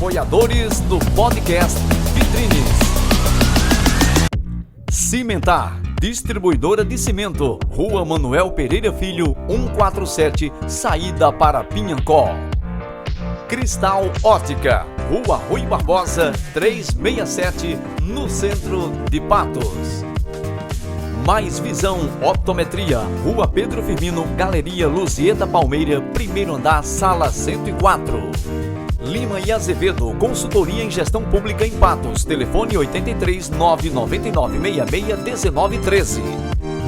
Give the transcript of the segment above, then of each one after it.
Apoiadores do podcast Vitrines. Cimentar, distribuidora de cimento, Rua Manuel Pereira Filho, 147, saída para Pinhancó. Cristal Ótica, Rua Rui Barbosa, 367, no centro de Patos. Mais Visão Optometria, Rua Pedro Firmino, Galeria Luzieta Palmeira, primeiro andar, sala 104. Lima e Azevedo, consultoria em gestão pública em Patos, telefone 83 999 66 1913.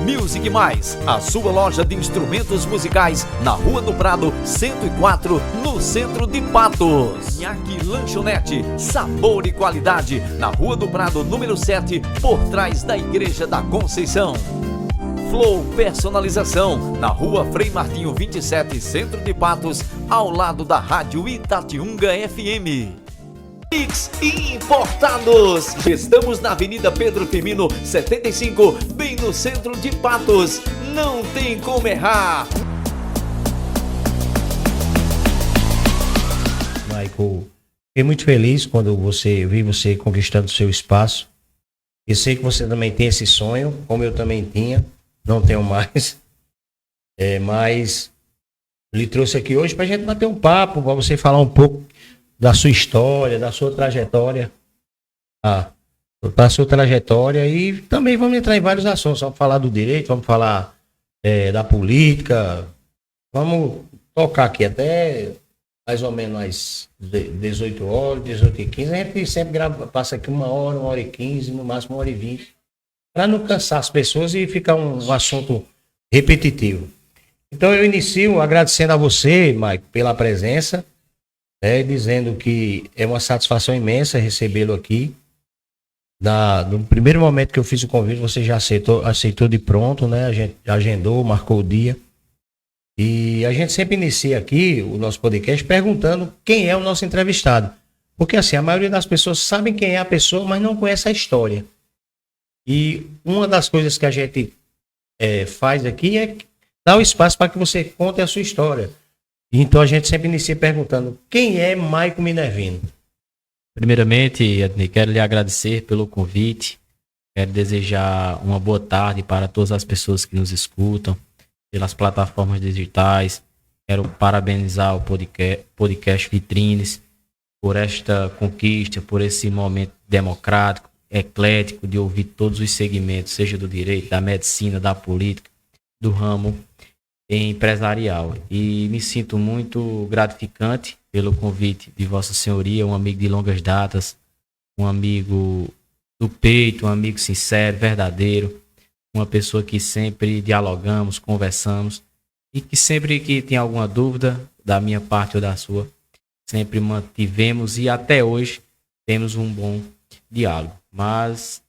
Music Mais, a sua loja de instrumentos musicais, na Rua do Prado, 104, no centro de Patos. Nhaque Lanchonete, sabor e qualidade, na Rua do Prado, número 7, por trás da Igreja da Conceição. Flow Personalização, na Rua Frei Martinho 27, centro de Patos, ao lado da Rádio Itatiunga FM. Mix Importados. Estamos na Avenida Pedro Firmino, 75, bem no centro de Patos. Não tem como errar. Michael, fiquei muito feliz quando vi você conquistando seu espaço. Eu sei que você também tem esse sonho, como eu também tinha. Não tenho mais. Mas lhe trouxe aqui hoje para a gente bater um papo, para você falar um pouco da sua história, da sua trajetória. Da sua trajetória, e também vamos entrar em vários assuntos. Vamos falar do direito, vamos falar da política. Vamos tocar aqui até mais ou menos às 18 horas, 18h15. A gente sempre passa aqui 1h e 15, no máximo 1h20. Para não cansar as pessoas e ficar um assunto repetitivo. Então eu inicio agradecendo a você, Maico, pela presença, dizendo que é uma satisfação imensa recebê-lo aqui. No primeiro momento que eu fiz o convite, você já aceitou de pronto, né? A gente agendou, marcou o dia. E a gente sempre inicia aqui o nosso podcast perguntando quem é o nosso entrevistado. Porque assim, a maioria das pessoas sabem quem é a pessoa, mas não conhece a história. E uma das coisas que a gente faz aqui é dar o espaço para que você conte a sua história. Então a gente sempre inicia perguntando: quem é Maico Minervino? Primeiramente, Ednei, quero lhe agradecer pelo convite. Quero desejar uma boa tarde para todas as pessoas que nos escutam pelas plataformas digitais. Quero parabenizar o podcast Vitrines por esta conquista, por esse momento democrático, eclético, de ouvir todos os segmentos, seja do direito, da medicina, da política, do ramo empresarial. E me sinto muito gratificante pelo convite de Vossa Senhoria, um amigo de longas datas, um amigo do peito, um amigo sincero, verdadeiro, uma pessoa que sempre dialogamos, conversamos, e que sempre que tem alguma dúvida, da minha parte ou da sua, sempre mantivemos e até hoje temos um bom diálogo. Mas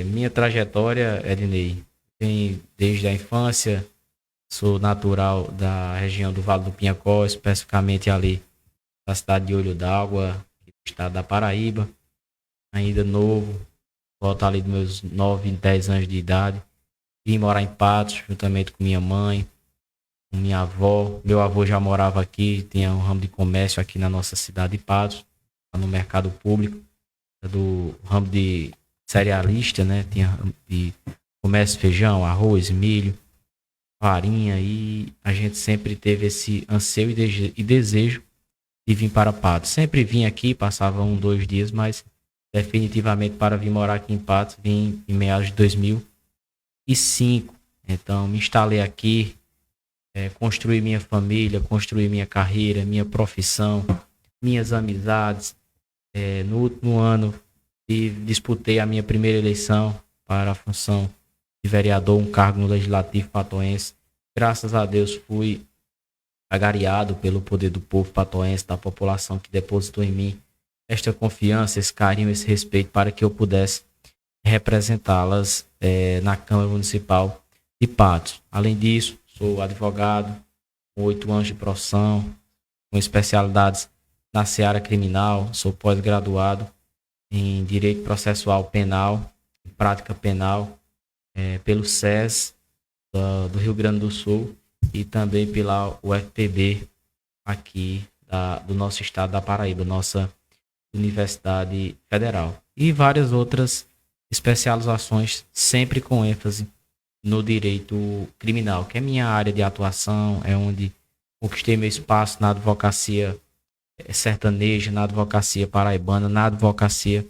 minha trajetória, Ednei, vem desde a infância. Sou natural da região do Vale do Pinhancó, especificamente ali da cidade de Olho d'Água, do estado da Paraíba. Ainda novo, volta ali dos meus 9, 10 anos de idade. Vim morar em Patos, juntamente com minha mãe, com minha avó. Meu avô já morava aqui, tinha um ramo de comércio aqui na nossa cidade de Patos, no mercado público, do ramo de cerealista, né? Tinha de comércio, feijão, arroz, milho, farinha, e a gente sempre teve esse anseio e desejo de vir para Patos. Sempre vim aqui, passava 2 dias, mas definitivamente para vir morar aqui em Patos, vim em meados de 2005. Então me instalei aqui, construí minha família, construí minha carreira, minha profissão, minhas amizades. No último ano disputei a minha primeira eleição para a função de vereador, um cargo no Legislativo patoense. Graças a Deus fui agariado pelo poder do povo patoense, da população que depositou em mim esta confiança, esse carinho, esse respeito para que eu pudesse representá-las na Câmara Municipal de Patos. Além disso, sou advogado com 8 anos de profissão, com especialidades na seara criminal, sou pós-graduado em Direito Processual Penal, em Prática Penal, pelo SES do Rio Grande do Sul e também pela UFPB aqui do nosso estado da Paraíba, nossa Universidade Federal. E várias outras especializações, sempre com ênfase no direito criminal, que é minha área de atuação, é onde conquistei meu espaço na advocacia sertaneja, na advocacia paraibana, na advocacia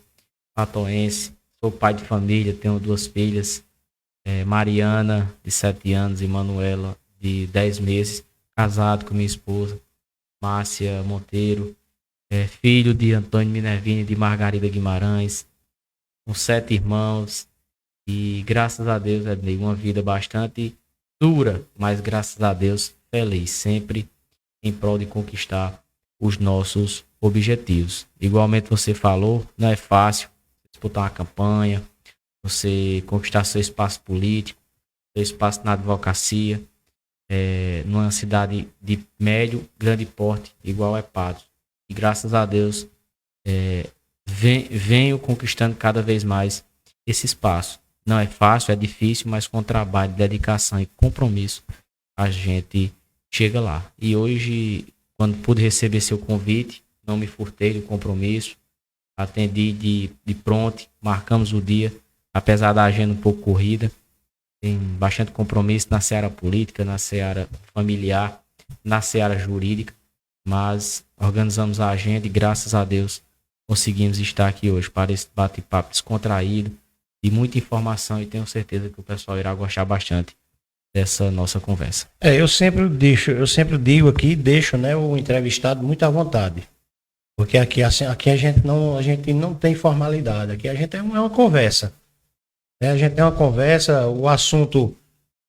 patoense. Sou pai de família, tenho 2 filhas, Mariana, de 7 anos, e Manuela, de 10 meses, casado com minha esposa, Márcia Monteiro, filho de Antônio Minervini e de Margarida Guimarães, com 7 irmãos, e graças a Deus, Ednei, uma vida bastante dura, mas graças a Deus, feliz, sempre em prol de conquistar os nossos objetivos. Igualmente você falou, não é fácil disputar uma campanha, você conquistar seu espaço político, seu espaço na advocacia, numa cidade de médio, grande porte, igual é Patos. E graças a Deus, venho conquistando cada vez mais esse espaço. Não é fácil, é difícil, mas com trabalho, dedicação e compromisso, a gente chega lá. E hoje, quando pude receber seu convite, não me furtei do compromisso, atendi de pronto, marcamos o dia, apesar da agenda um pouco corrida, tem bastante compromisso na seara política, na seara familiar, na seara jurídica, mas organizamos a agenda e graças a Deus conseguimos estar aqui hoje para esse bate-papo descontraído, de muita informação, e tenho certeza que o pessoal irá gostar bastante dessa nossa conversa. Eu sempre digo aqui, deixo, né, o entrevistado muito à vontade. Porque aqui a gente não tem formalidade, aqui a gente é uma conversa. A gente tem uma conversa, o assunto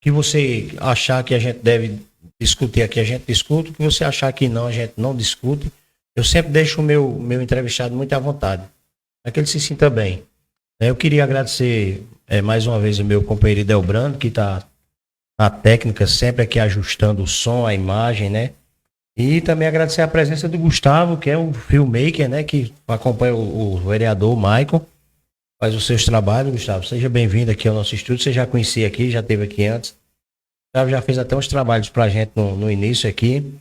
que você achar que a gente deve discutir aqui, a gente discute, o que você achar que não, a gente não discute. Eu sempre deixo o meu entrevistado muito à vontade, para que ele se sinta bem. Eu queria agradecer mais uma vez o meu companheiro Delbrando, que está na técnica, sempre aqui ajustando o som, a imagem, né? E também agradecer a presença do Gustavo, que é o filmmaker, né? Que acompanha o vereador Maicon, faz os seus trabalhos. Gustavo, seja bem-vindo aqui ao nosso estúdio. Você já conhecia aqui, já esteve aqui antes. O Gustavo já fez até uns trabalhos pra gente no início aqui.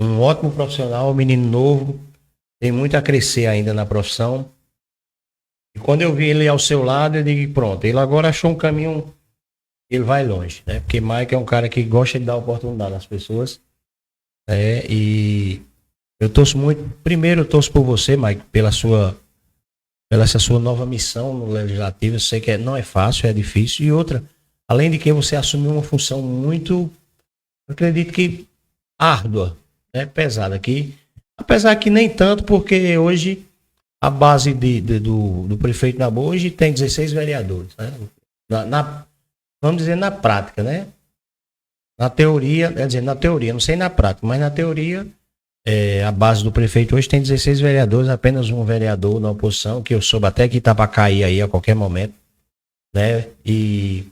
Um ótimo profissional, um menino novo, tem muito a crescer ainda na profissão. E quando eu vi ele ao seu lado, eu digo, pronto, ele agora achou um caminho, ele vai longe, né? Porque Maicon é um cara que gosta de dar oportunidade às pessoas. E eu torço muito, primeiro eu torço por você, Maicon, pela essa sua nova missão no Legislativo. Eu sei que não é fácil, é difícil. E outra, além de que você assumiu uma função muito, eu acredito que árdua, né? Pesada aqui. Apesar que nem tanto, porque hoje a base do prefeito Nabu hoje tem 16 vereadores, né? Vamos dizer na prática, né? Na teoria, não sei na prática, mas na teoria, a base do prefeito hoje tem 16 vereadores, apenas um vereador na oposição, que eu soube até que está para cair aí a qualquer momento, né? E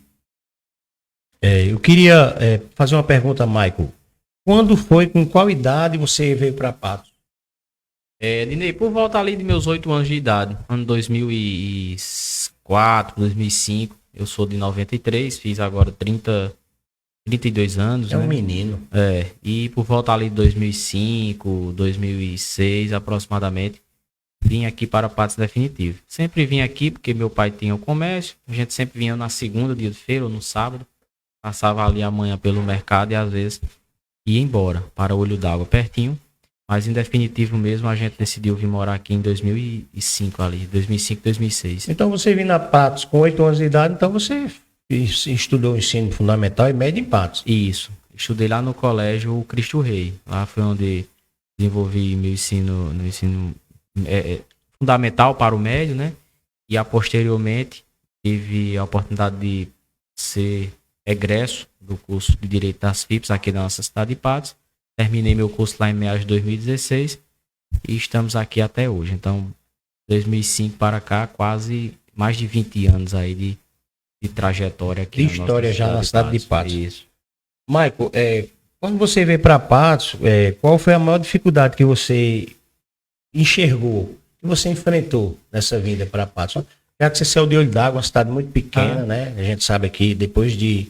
eu queria fazer uma pergunta, Maicon. Quando foi, com qual idade você veio para Patos? Dinei, por volta ali de meus 8 anos de idade, ano 2004, 2005, eu sou de 93, fiz agora 32 anos. É um né? menino. E por volta ali de 2005, 2006 aproximadamente, vim aqui para Patos definitivo. Sempre vim aqui porque meu pai tinha o comércio, a gente sempre vinha na segunda, dia de feira, ou no sábado, passava ali amanhã pelo mercado e às vezes ia embora para Olho d'Água, pertinho. Mas em definitivo mesmo a gente decidiu vir morar aqui em 2005 ali, 2005, 2006. Então você vindo a Patos com 8 anos de idade, então você estudou ensino fundamental e médio em Patos. Isso. Estudei lá no colégio Cristo Rei. Lá foi onde desenvolvi meu ensino fundamental para o médio, né? E posteriormente tive a oportunidade de ser egresso do curso de Direito das FIPS aqui na nossa cidade de Patos. Terminei meu curso lá em meados de 2016 e estamos aqui até hoje. Então, 2005 para cá, quase mais de 20 anos aí de trajetória aqui. De história já na cidade de Patos. Isso. Maicon, quando você veio para Patos, qual foi a maior dificuldade que você enxergou, que você enfrentou nessa vinda para Patos? Já que você saiu de Olho d'Água, uma cidade muito pequena, né? A gente sabe aqui, depois de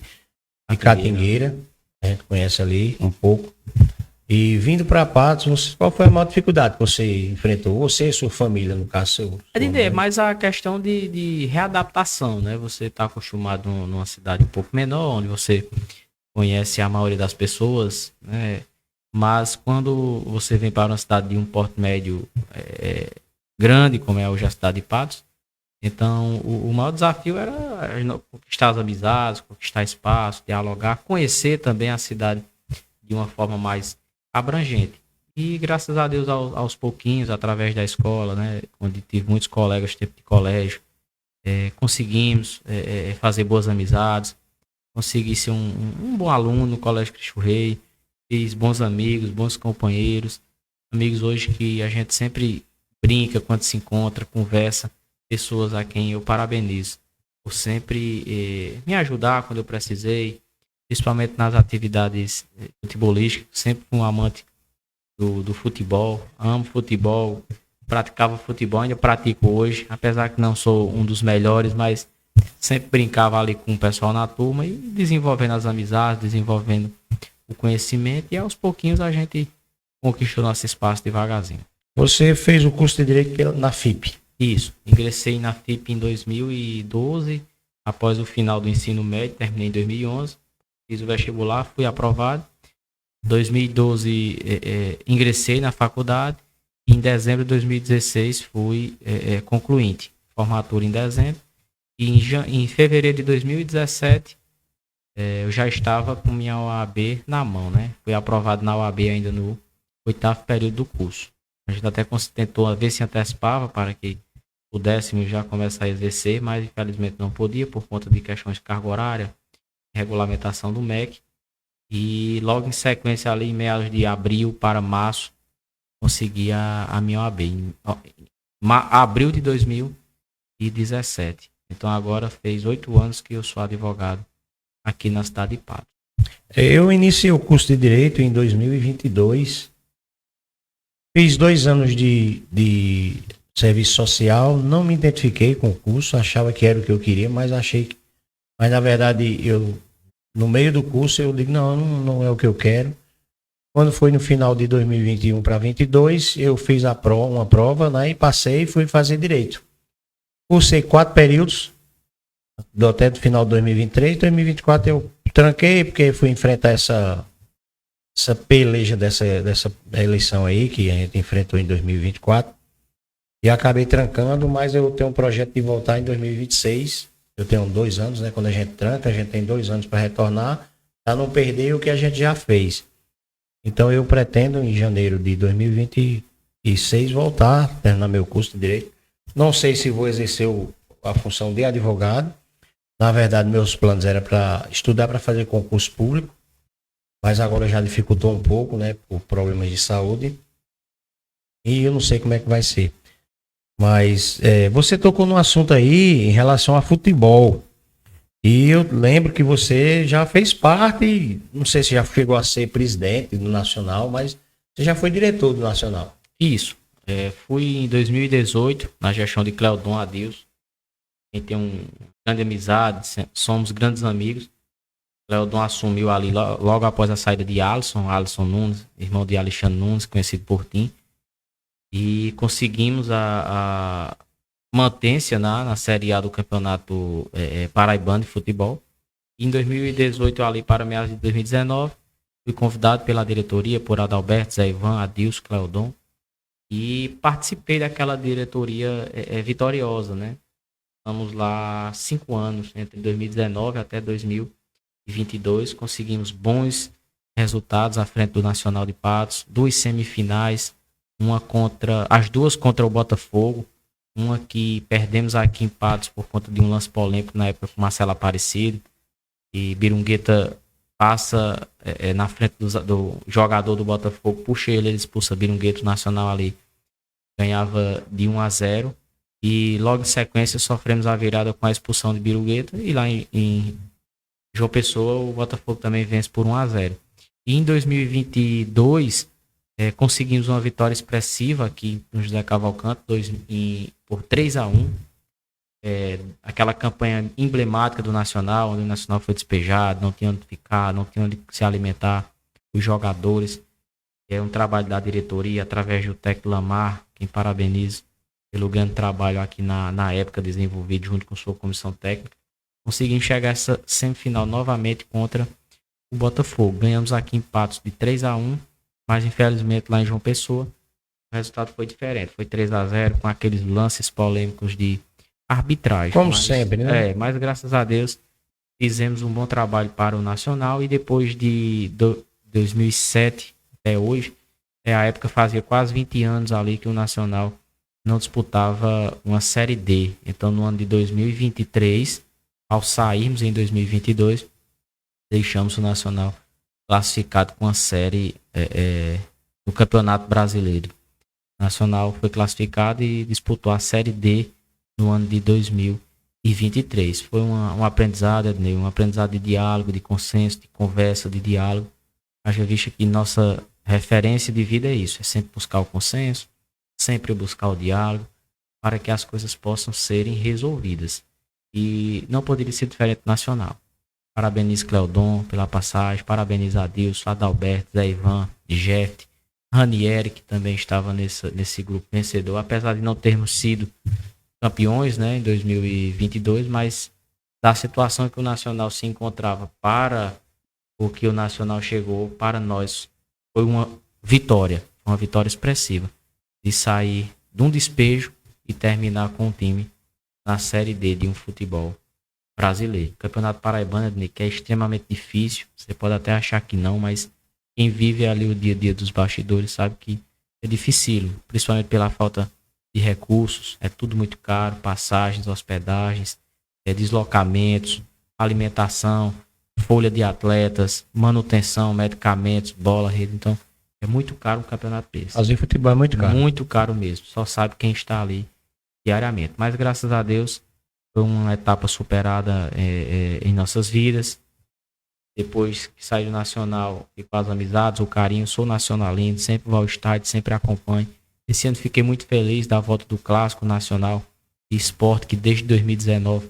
Catingueira, a gente conhece ali um pouco. E vindo para Patos, qual foi a maior dificuldade que você enfrentou? Você e sua família, no caso, É mais a questão de readaptação, né? Você está acostumado numa cidade um pouco menor, onde você conhece a maioria das pessoas, né? Mas quando você vem para uma cidade de um porte médio grande, como é hoje a cidade de Patos, então o maior desafio era conquistar as amizades, conquistar espaço, dialogar, conhecer também a cidade de uma forma mais abrangente. E graças a Deus, aos pouquinhos, através da escola, né, onde tive muitos colegas, tempo de colégio, conseguimos fazer boas amizades, consegui ser um bom aluno no Colégio Cristo Rei, fiz bons amigos, bons companheiros, amigos hoje que a gente sempre brinca quando se encontra, conversa, pessoas a quem eu parabenizo por sempre me ajudar quando eu precisei, principalmente nas atividades futebolísticas, sempre um amante do futebol, amo futebol, praticava futebol, ainda pratico hoje, apesar que não sou um dos melhores, mas sempre brincava ali com o pessoal na turma e desenvolvendo as amizades, desenvolvendo o conhecimento e aos pouquinhos a gente conquistou nosso espaço devagarzinho. Você fez o curso de Direito na FIP? Isso, ingressei na FIP em 2012, após o final do ensino médio, terminei em 2011, fiz o vestibular, fui aprovado. Em 2012 ingressei na faculdade e em dezembro de 2016 fui concluinte, formatura em dezembro. E em fevereiro de 2017 eu já estava com minha OAB na mão, né? Fui aprovado na OAB ainda no 8º período do curso. A gente até tentou ver se antecipava para que pudéssemos já começar a exercer, mas infelizmente não podia por conta de questões de carga horária, regulamentação do MEC. E logo em sequência, ali em meados de abril para março, consegui a minha OAB. Em abril de 2017. Então agora fez 8 anos que eu sou advogado aqui na cidade de Patos. Eu iniciei o curso de Direito em 2022. Fiz 2 anos de serviço social, não me identifiquei com o curso, achava que era o que eu queria, mas mas na verdade no meio do curso eu digo, não é o que eu quero. Quando foi no final de 2021 para 2022, eu fiz uma prova, né, e passei e fui fazer Direito. Cursei 4 períodos, até do final de 2023, 2024 eu tranquei, porque fui enfrentar essa peleja dessa eleição aí, que a gente enfrentou em 2024, e acabei trancando, mas eu tenho um projeto de voltar em 2026, eu tenho 2 anos, né, quando a gente tranca, a gente tem 2 anos para retornar, para não perder o que a gente já fez. Então eu pretendo em janeiro de 2026 voltar, terminar meu curso de Direito. Não sei se vou exercer a função de advogado. Na verdade, meus planos eram para estudar para fazer concurso público, mas agora já dificultou um pouco, né, por problemas de saúde. E eu não sei como é que vai ser. Mas você tocou num assunto aí em relação a futebol. E eu lembro que você já fez parte, não sei se já chegou a ser presidente do Nacional, mas você já foi diretor do Nacional. Isso. Fui em 2018, na gestão de Cleudon Adilson. A gente tem uma grande amizade, somos grandes amigos. Cleudon assumiu ali logo após a saída de Alisson Nunes, irmão de Alexandre Nunes, conhecido por Tim. E conseguimos a mantência na Série A do Campeonato Paraibano de Futebol. E em 2018, ali para meados de 2019, fui convidado pela diretoria, por Adalberto, Zé Ivan, Adilson, Cleudon. E participei daquela diretoria vitoriosa, né? Estamos lá 5 anos, entre 2019 até 2022. Conseguimos bons resultados à frente do Nacional de Patos. 2 semifinais, as 2 contra o Botafogo. Uma que perdemos aqui em Patos por conta de um lance polêmico na época com Marcelo Aparecido. E Birungueta passa na frente do jogador do Botafogo, puxa ele expulsa Birungueta, o Nacional ali ganhava de 1-0. E logo em sequência sofremos a virada com a expulsão de Birungueta. E lá em João Pessoa o Botafogo também vence por 1-0. E em 2022 conseguimos uma vitória expressiva aqui no José Cavalcante por 3-1. Aquela campanha emblemática do Nacional, onde o Nacional foi despejado, não tinha onde ficar, não tinha onde se alimentar, os jogadores. É um trabalho da diretoria, através do técnico Lamar, quem parabenizo pelo grande trabalho aqui na época desenvolvido junto com sua comissão técnica. Conseguimos chegar a essa semifinal novamente contra o Botafogo. Ganhamos aqui empates de 3-1, mas infelizmente lá em João Pessoa o resultado foi diferente. Foi 3-0 com aqueles lances polêmicos de arbitragem. Como sempre, né? Mas graças a Deus fizemos um bom trabalho para o Nacional e depois de 2007 até hoje, a época fazia quase 20 anos ali que o Nacional não disputava uma Série D. Então no ano de 2023, ao sairmos em 2022, deixamos o Nacional classificado com a série do Campeonato Brasileiro. O Nacional foi classificado e disputou a Série D no ano de 2023. Foi um aprendizado, Ednei, um aprendizado de diálogo, de consenso, de conversa, de diálogo. Haja visto que nossa referência de vida é isso, é sempre buscar o consenso, sempre buscar o diálogo, para que as coisas possam serem resolvidas. E não poderia ser diferente do Nacional. Parabenizo Cleodon pela passagem, parabenizo Adilson, Adalberto, Zé Ivan, Jeff, Ranieri, que também estava nesse grupo vencedor, apesar de não termos sido campeões, né, em 2022, mas da situação que o Nacional se encontrava para o que o Nacional chegou, para nós foi uma vitória expressiva, de sair de um despejo e terminar com o time na Série D de um futebol brasileiro. O Campeonato Paraibano, que é extremamente difícil, você pode até achar que não, mas quem vive ali o dia a dia dos bastidores sabe que é dificílimo, principalmente pela falta de recursos, é tudo muito caro, passagens, hospedagens, deslocamentos, alimentação, folha de atletas, manutenção, medicamentos, bola, rede, então é muito caro um campeonato desse. Fazer futebol é muito caro. Muito caro mesmo, só sabe quem está ali diariamente, mas graças a Deus foi uma etapa superada em nossas vidas. Depois que saí do Nacional e com as amizades, o carinho, sou nacionalino, sempre vou ao estádio, sempre acompanho. Esse ano fiquei muito feliz da volta do Clássico Nacional de Esporte, que desde 2019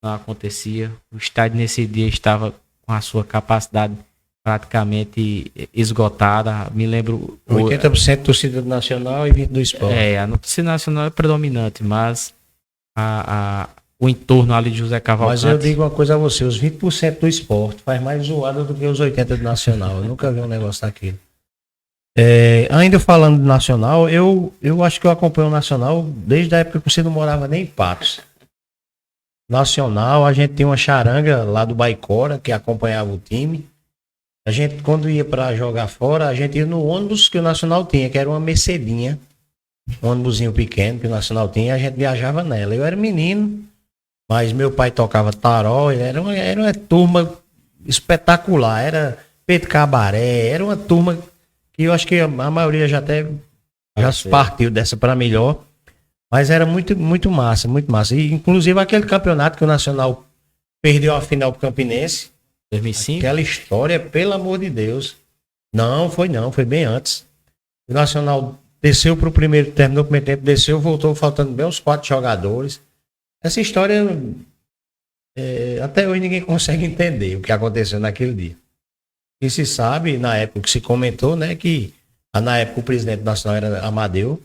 não acontecia. O estádio nesse dia estava com a sua capacidade praticamente esgotada. Me lembro... 80% torcida do Nacional e 20% do Esporte. A torcida nacional é predominante, mas o entorno ali de José Cavalcante... Mas eu digo uma coisa a você, os 20% do Esporte faz mais zoada do que os 80% do Nacional. Eu nunca vi um negócio daquele. Ainda falando do Nacional, eu acho que eu acompanho o Nacional desde a época que você não morava nem em Patos. Nacional, a gente tinha uma charanga lá do Baicora, que acompanhava o time. A gente, quando ia para jogar fora, a gente ia no ônibus que o Nacional tinha, que era uma Mercedinha, um ônibusinho pequeno que o Nacional tinha, e a gente viajava nela. Eu era menino, mas meu pai tocava tarol, era uma turma espetacular, era Pedro Cabaré, era uma turma que eu acho que a maioria já partiu dessa para melhor, mas era muito, muito massa, muito massa. E inclusive aquele campeonato que o Nacional perdeu a final pro Campinense, 2005? Aquela história, pelo amor de Deus. Não, foi bem antes. O Nacional desceu pro primeiro, terminou o primeiro tempo, desceu, voltou faltando bem uns 4 jogadores. Essa história, até hoje ninguém consegue entender o que aconteceu naquele dia. E se sabe, na época que se comentou, né, que na época o presidente nacional era Amadeu.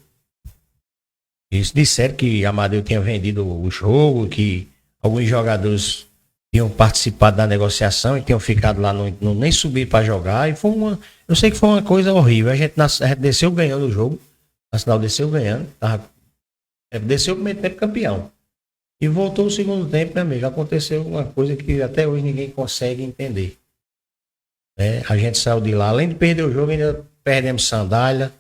Eles disseram que Amadeu tinha vendido o jogo, que alguns jogadores tinham participado da negociação e tinham ficado lá, nem subir para jogar. E eu sei que foi uma coisa horrível. A gente desceu ganhando o jogo. O Nacional desceu ganhando. Desceu o primeiro tempo campeão. E voltou o segundo tempo, meu amigo. Aconteceu uma coisa que até hoje ninguém consegue entender. A gente saiu de lá, além de perder o jogo, ainda perdemos sandália,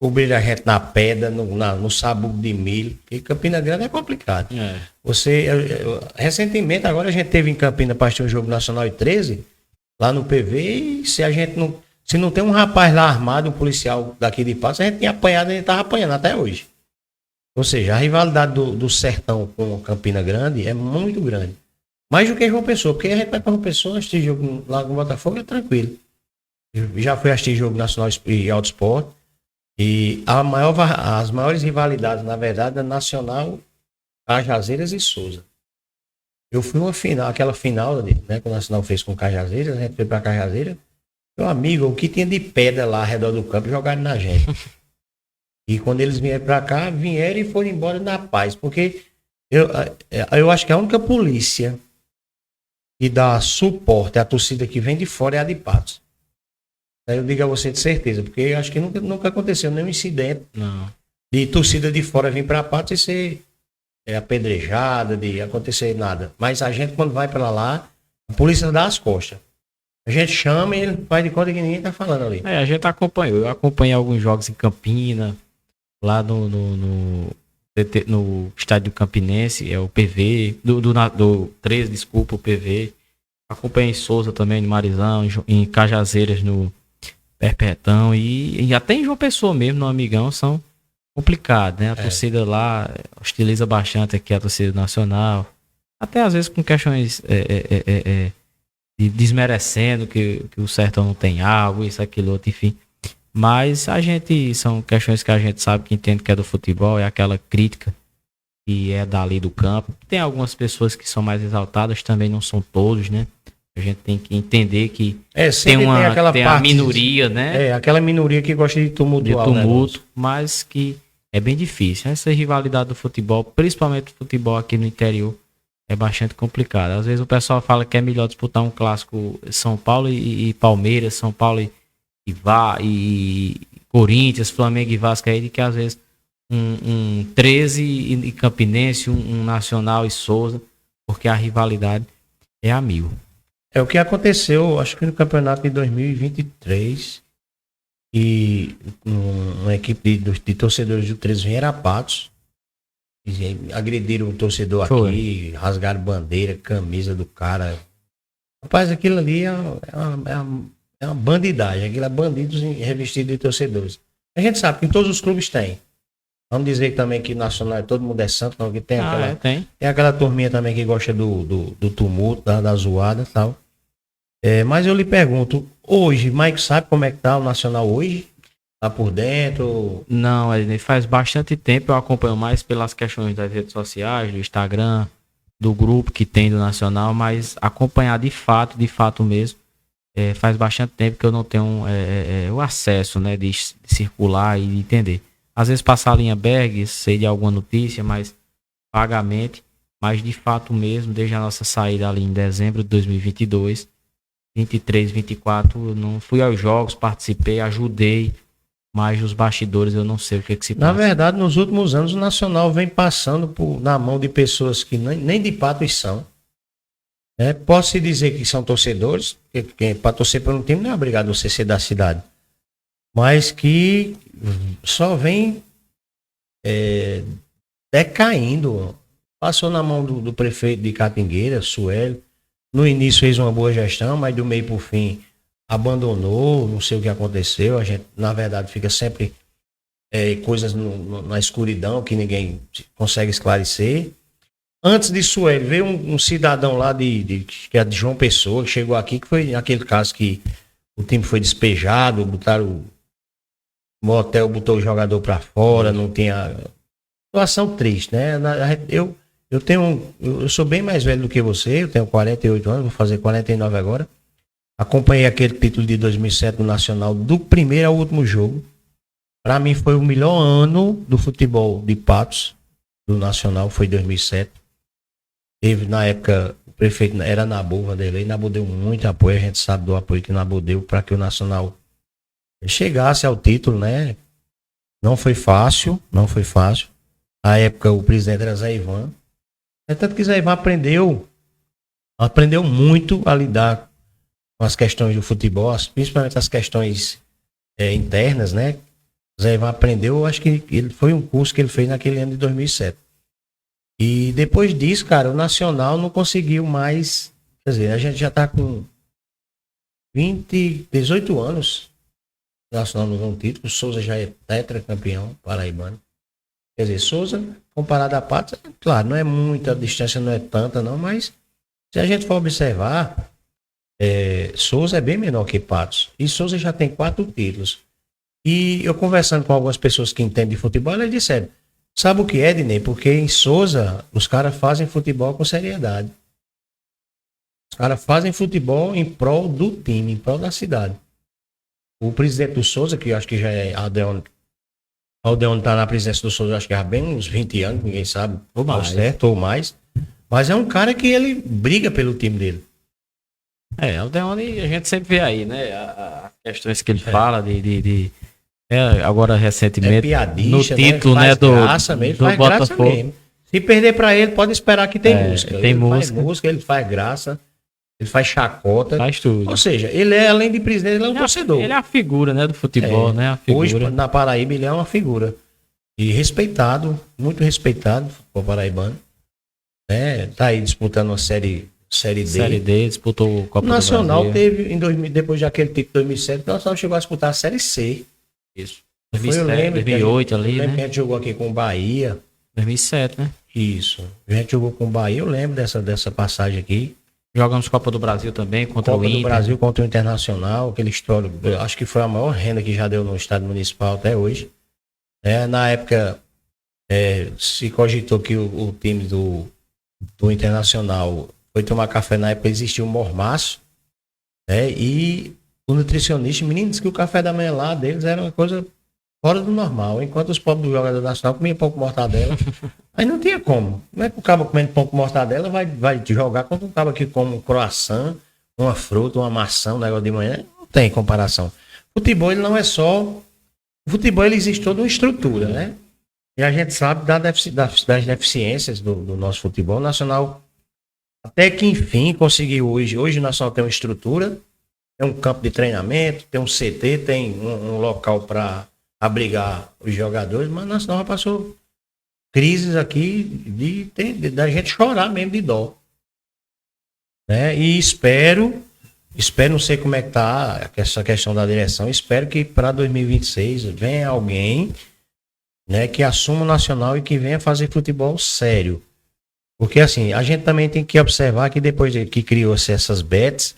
cobriram a gente na pedra, no sabugo de milho, porque Campina Grande é complicado. Recentemente, agora a gente teve em Campina para assistir um jogo Nacional e 13, lá no PV, e se não tem um rapaz lá armado, um policial daqui de Patos, a gente tinha apanhado, a gente estava apanhando até hoje. Ou seja, a rivalidade do Sertão com Campina Grande é muito grande. Mais do que João Pessoa, porque a gente vai para João Pessoa, assistir jogo lá no Botafogo é tranquilo. Eu já fui assistir jogo nacional e Auto Esporte. E as maiores rivalidades, na verdade, é Nacional, Cajazeiras e Souza. Eu fui aquela final, né, que o Nacional fez com Cajazeiras, a gente foi para Cajazeiras. Meu amigo, o que tinha de pedra lá ao redor do campo, jogaram na gente. E quando eles vieram pra cá, vieram e foram embora na paz. Porque eu acho que a única polícia que dá suporte à torcida que vem de fora é a de Patos. Aí eu digo a você de certeza, porque eu acho que nunca aconteceu nenhum incidente Não. de torcida de fora vir pra Patos e ser apedrejada, de acontecer nada. Mas a gente, quando vai pra lá, a polícia dá as costas. A gente chama e ele faz de conta que ninguém tá falando ali. A gente acompanhou. Eu acompanhei alguns jogos em Campina, lá no estádio Campinense, é o PV, do 13, desculpa, o PV. Acompanhei em Souza também, no Marizão, em Cajazeiras, no Perpetão e até em João Pessoa mesmo, no Amigão, são complicados, né? A torcida lá hostiliza bastante aqui a torcida nacional, até às vezes com questões de desmerecendo que o Sertão não tem água, isso, aquilo, outro, enfim. Mas são questões que a gente sabe, que entende que é do futebol, é aquela crítica que é dali do campo. Tem algumas pessoas que são mais exaltadas, também não são todos, né? A gente tem que entender que tem a minoria, né? Aquela minoria que gosta de tumultuar. De tumulto, mas que é bem difícil. Essa rivalidade do futebol, principalmente o futebol aqui no interior, é bastante complicado. Às vezes o pessoal fala que é melhor disputar um clássico São Paulo e Palmeiras, São Paulo e Corinthians, Flamengo e Vasco aí, de que às vezes um 13 e Campinense, um Nacional e Souza, porque a rivalidade é a mil. É o que aconteceu, acho que no campeonato de 2023, e uma equipe de torcedores do 13 vieram a Patos, e agrediram o torcedor aqui, rasgaram bandeira, camisa do cara. Rapaz, aquilo ali é uma bandidagem, aquilo é bandidos revestidos de torcedores. A gente sabe que em todos os clubes tem. Vamos dizer também que Nacional, todo mundo é santo, não, que tem tem aquela turminha também que gosta do tumulto, da zoada e tal. Mas eu lhe pergunto, hoje, Mike sabe como é que tá o Nacional hoje? Tá por dentro? Não, faz bastante tempo, eu acompanho mais pelas questões das redes sociais, do Instagram, do grupo que tem do Nacional, mas acompanhar de fato mesmo, faz bastante tempo que eu não tenho o acesso, né, de circular e de entender. Às vezes passar a linha Berg, sei de alguma notícia, mas vagamente, mas de fato mesmo, desde a nossa saída ali em dezembro de 2022, 23, 24, não fui aos jogos, participei, ajudei, mas nos bastidores eu não sei o que se passa. Na verdade, nos últimos anos, o Nacional vem passando na mão de pessoas que nem de Patos são. Posso dizer que são torcedores, porque para torcer por um time não é obrigado você ser da cidade. Mas que só vem decaindo. Passou na mão do prefeito de Catingueira, Suélio. No início fez uma boa gestão, mas do meio para o fim abandonou, não sei o que aconteceu. A gente, na verdade, fica sempre coisas na escuridão que ninguém consegue esclarecer. Antes de Suélio, veio um cidadão lá que é de João Pessoa, que chegou aqui, que foi aquele caso que o time foi despejado, botaram o motel, botou o jogador para fora, não tinha... Situação triste, né? Eu sou bem mais velho do que você, eu tenho 48 anos, vou fazer 49 agora. Acompanhei aquele título de 2007 no Nacional, do primeiro ao último jogo. Para mim foi o melhor ano do futebol de Patos, do Nacional, foi 2007. Teve, na época, o prefeito era Nabu, Vanderlei. Nabu deu muito apoio, a gente sabe do apoio que Nabu deu para que o Nacional chegasse ao título, né? Não foi fácil. Na época o presidente era Zé Ivan. Tanto que Zé Ivan aprendeu muito a lidar com as questões do futebol, principalmente as questões internas, né? Zé Ivan aprendeu, acho que foi um curso que ele fez naquele ano de 2007. E depois disso, cara, o Nacional não conseguiu mais. Quer dizer, a gente já tá com 18 anos. O Nacional não ganhou um título. O Souza já é tetracampeão paraibano. Quer dizer, Souza, comparado a Patos, claro, não é muita, a distância não é tanta, não, mas se a gente for observar, Souza é bem menor que Patos. E Souza já tem 4 títulos. E eu conversando com algumas pessoas que entendem de futebol, elas disseram, sabe o que é, Dinei? Porque em Souza, os caras fazem futebol com seriedade. Os caras fazem futebol em prol do time, em prol da cidade. O presidente do Souza, que eu acho que já é Aldeon tá na presidência do Souza, acho que há bem uns 20 anos, ninguém sabe Ou ao mais. certo ou mais. Mas é um cara que ele briga pelo time dele. O Deone, a gente sempre vê aí, né? As questões que ele fala agora É recentemente, piadista, no título, né? né, Faz do, graça mesmo, do faz graça Botafogo. mesmo. Se perder pra ele, pode esperar que tem música. tem Ele música. faz música, ele faz graça, ele faz chacota. Faz tudo. Ou seja, ele é, além de presidente, ele é um torcedor. Ele é a figura, né, do futebol, né? A figura. Hoje, na Paraíba, ele é uma figura. E respeitado, muito respeitado, o paraibano. Tá aí disputando uma série D. Série D, disputou o Copa O Nacional do Brasil. teve, depois daquele título de 2007, o Nacional chegou a disputar a Série C. Isso. Eu 2007, lembro que 2008 eu ali, lembro que a né? gente jogou aqui com o Bahia. 2007, né? Isso. A gente jogou com o Bahia, eu lembro dessa passagem aqui. Jogamos Copa do Brasil também, contra Copa o Inter. do Brasil contra o Internacional, aquele histórico. Eu acho que foi a maior renda que já deu no estádio municipal até hoje. Na época, se cogitou que o time do Internacional foi tomar café, na época existia um mormaço, e o nutricionista, o menino disse que o café da manhã lá deles era uma coisa fora do normal, enquanto os pobres do jogador nacional comiam pão com mortadela, aí não tinha como. Como é que o cabo comendo pão com mortadela vai jogar contra um cabo que come um croissant, uma fruta, uma maçã, um negócio de manhã? Não tem comparação. Futebol, ele não é só... O futebol, ele existe toda uma estrutura, né? E a gente sabe das deficiências do nosso futebol nacional. Até que, enfim, conseguiu hoje. Hoje o Nacional tem uma estrutura, tem um campo de treinamento, tem um CT, tem um local para abrigar os jogadores, mas o Nacional já passou crises aqui da gente chorar mesmo de dó. E espero, não sei como é que tá essa questão da direção, espero que para 2026 venha alguém, que assuma o Nacional e que venha fazer futebol sério. Porque assim, a gente também tem que observar que depois que criou-se essas bets,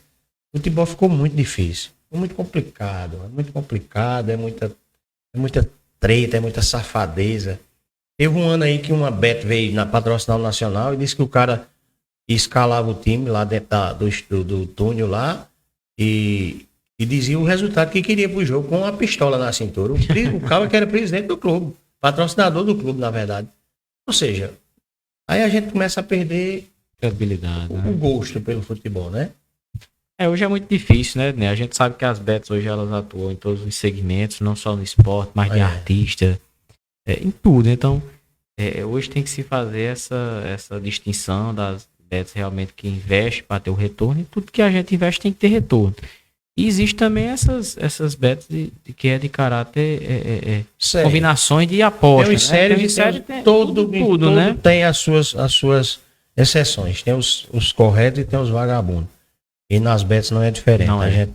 o futebol ficou muito difícil. Muito complicado, é muita treta, é muita safadeza. Teve um ano aí que uma bet veio na patrocinar o Nacional e disse que o cara escalava o time lá dentro do túnel lá e dizia o resultado que queria pro jogo com uma pistola na cintura. O cara que era presidente do clube, patrocinador do clube, na verdade. Ou seja, aí a gente começa a perder Credibilidade, o gosto pelo futebol, né? Hoje é muito difícil, né? A gente sabe que as bets hoje elas atuam em todos os segmentos, não só no esporte, mas de artista, em tudo. Então, hoje tem que se fazer essa distinção das bets realmente que investe para ter o retorno, e tudo que a gente investe tem que ter retorno. E existe também essas bets que é de caráter combinações de apostas. Tudo, né? Tem as suas exceções. Tem os corretos e tem os vagabundos. E nas bets não é diferente. Não é.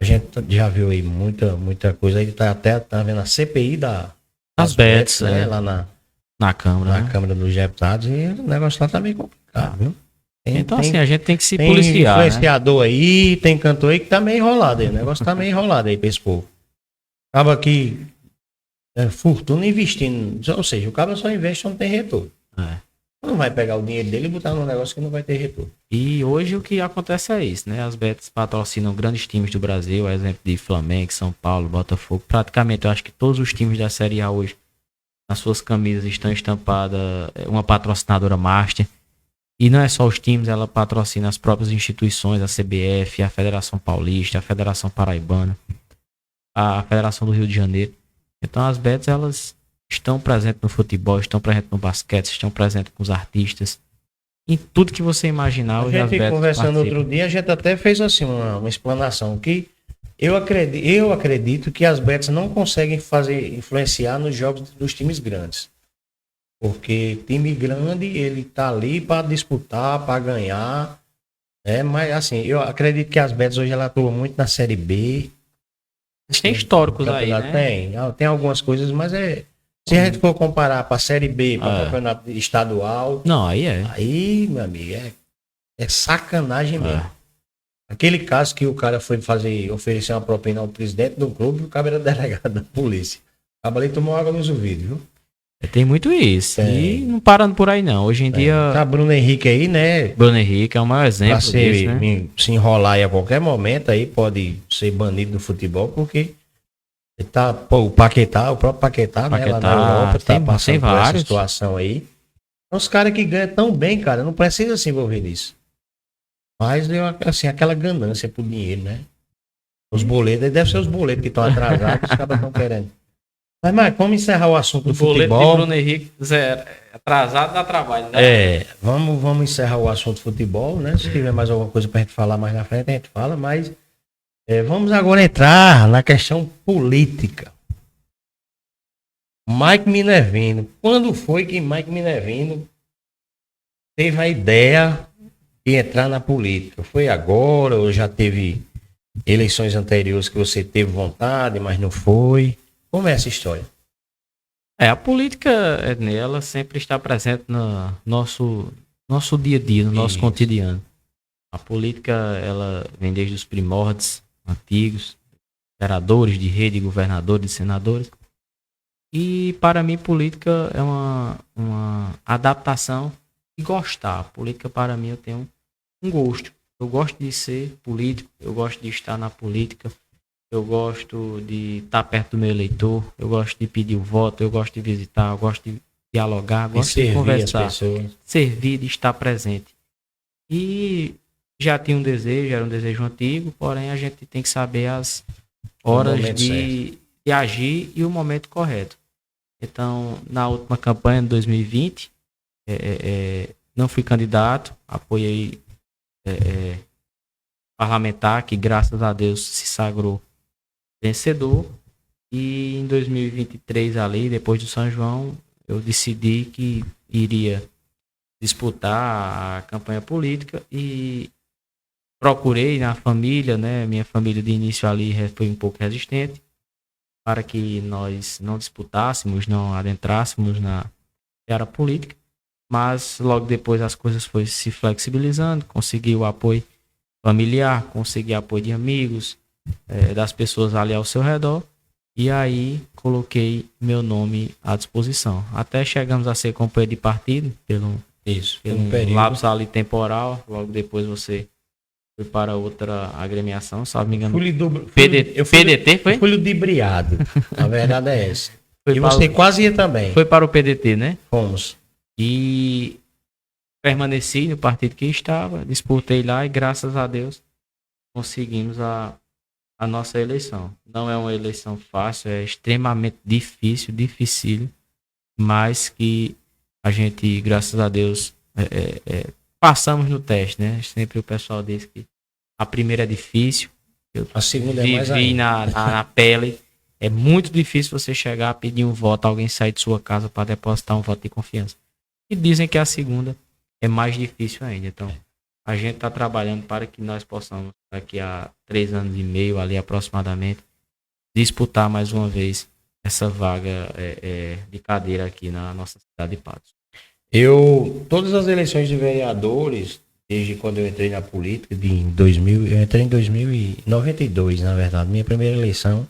A gente já viu aí muita coisa. Aí tá vendo a CPI das bets, né? Lá na Câmara. Na Câmara dos Deputados. E o negócio lá tá meio complicado, viu? Assim, a gente tem que se policiar. Tem influenciador aí, tem cantor aí que tá meio enrolado aí. O negócio tá meio enrolado aí pra esse povo. Acaba que fortuna investindo. Ou seja, o cara só investe onde tem retorno. Não vai pegar o dinheiro dele e botar num negócio que não vai ter retorno. E hoje o que acontece é isso, né? As bets patrocinam grandes times do Brasil, exemplo de Flamengo, São Paulo, Botafogo. Praticamente, eu acho que todos os times da Série A hoje, nas suas camisas, estão estampadas uma patrocinadora master. E não é só os times, ela patrocina as próprias instituições, a CBF, a Federação Paulista, a Federação Paraibana, a Federação do Rio de Janeiro. Então as bets, elas estão presentes no futebol, estão presentes no basquete, estão presentes com os artistas. Em tudo que você imaginar, a gente conversando outro dia, a gente até fez assim uma explanação que eu acredito que as bets não conseguem influenciar nos jogos dos times grandes. Porque time grande, ele tá ali para disputar, para ganhar. Mas assim, eu acredito que as bets hoje ela atuam muito na Série B. Tem históricos aí, né? Tem algumas coisas, mas se a gente for comparar para a Série B, para o campeonato estadual... Não, aí é. Aí, meu amigo, é sacanagem mesmo. Aquele caso que o cara foi oferecer uma propina ao presidente do clube, o cara era delegado da polícia. O cara ali tomou água nos ouvidos, viu? Tem muito isso. E não parando por aí, não. Hoje em dia... Tá Bruno Henrique aí, né? Bruno Henrique é o maior exemplo disso, né? Se enrolar aí a qualquer momento, aí pode ser banido do futebol, porque O Paquetá, o próprio Paquetá, né, lá na Europa, tá passando por essa situação aí. Os caras que ganham tão bem, cara, não precisa se envolver nisso. Mas, assim, aquela ganância por dinheiro, né? Os boletos, deve ser os boletos que estão atrasados, os caras estão querendo. Mas, Marcos, vamos encerrar o assunto do futebol. O boleto de Bruno Henrique, zero. Atrasado dá trabalho, né? Vamos encerrar o assunto do futebol, né? Se tiver mais alguma coisa pra gente falar mais na frente, a gente fala, mas vamos agora entrar na questão política. Mike Minervino. Quando foi que Mike Minervino teve a ideia de entrar na política? Foi agora ou já teve eleições anteriores que você teve vontade, mas não foi? Como é essa história? A política, ela sempre está presente no nosso dia a dia, no nosso cotidiano. A política, ela vem desde os primórdios antigos, vereadores de rede, governadores, senadores. E para mim, política é uma adaptação e gostar. A política, para mim, eu tenho um gosto. Eu gosto de ser político, eu gosto de estar na política, eu gosto de estar perto do meu eleitor, eu gosto de pedir o voto, eu gosto de visitar, eu gosto de dialogar, gosto de conversar, servir, de estar presente. E já tinha um desejo, era um desejo antigo, porém a gente tem que saber as horas de agir e o momento correto. Então, na última campanha de 2020, não fui candidato, apoiei parlamentar, que graças a Deus se sagrou vencedor. E em 2023 ali, depois do São João, eu decidi que iria disputar a campanha política e procurei na família, né? Minha família de início ali foi um pouco resistente para que nós não disputássemos, não adentrássemos na era política, mas logo depois as coisas foram se flexibilizando, consegui o apoio familiar, consegui apoio de amigos, das pessoas ali ao seu redor, e aí coloquei meu nome à disposição. Até chegamos a ser companheiro de partido, pelo lapso ali temporal, logo depois você foi para outra agremiação, se não me engano. PDT foi? Eu fui ludibriado, a verdade é essa. E você quase ia também. Foi para o PDT, né? Fomos. E permaneci no partido que estava, disputei lá e graças a Deus conseguimos a nossa eleição. Não é uma eleição fácil, é extremamente dificílimo, mas que a gente, graças a Deus, passamos no teste, né? Sempre o pessoal diz que a primeira é difícil, a segunda é mais ainda. na pele. É muito difícil você chegar a pedir um voto, alguém sair de sua casa para depositar um voto de confiança. E dizem que a segunda é mais difícil ainda. Então, a gente está trabalhando para que nós possamos, daqui a 3 anos e meio, ali aproximadamente, disputar mais uma vez essa vaga de cadeira aqui na nossa cidade de Patos. Todas as eleições de vereadores, desde quando eu entrei na política, eu entrei em 2092, na verdade. Minha primeira eleição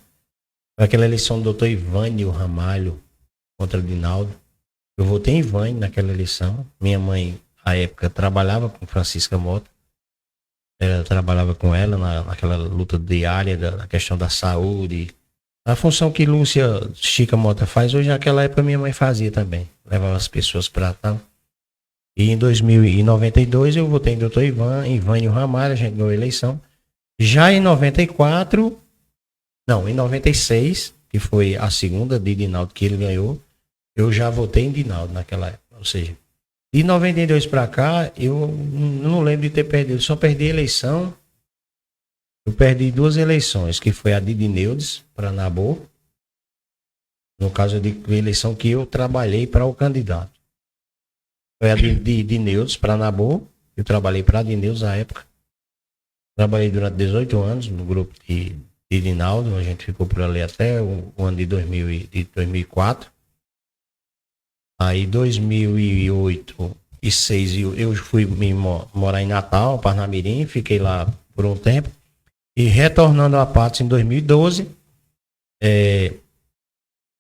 foi aquela eleição do doutor Ivânio Ramalho contra o Dinaldo. Eu votei em Ivânio naquela eleição. Minha mãe, à época, trabalhava com Francisca Mota. Ela trabalhava com ela naquela luta diária da questão da saúde. A função que Lúcia Chica Mota faz hoje, naquela época, minha mãe fazia também. Levava as pessoas para tal. E em 2092 eu votei em doutor Ivânio Ramalho, a gente ganhou a eleição. Já em 96, que foi a segunda de Dinaldo que ele ganhou, eu já votei em Dinaldo naquela época. Ou seja, de 92 para cá, eu não lembro de ter perdido. Só perdi a eleição. Eu perdi 2 eleições, que foi a de Dineudes, para Nabor. No caso, de eleição que eu trabalhei para o candidato. Foi a de Dineudes, para Nabor. Eu trabalhei para Dineudes na época. Trabalhei durante 18 anos no grupo de Dinaldo. A gente ficou por ali até o ano de 2004. Aí, 2008 e 2006, eu fui morar em Natal, Parnamirim. Fiquei lá por um tempo. E retornando a Patos em 2012,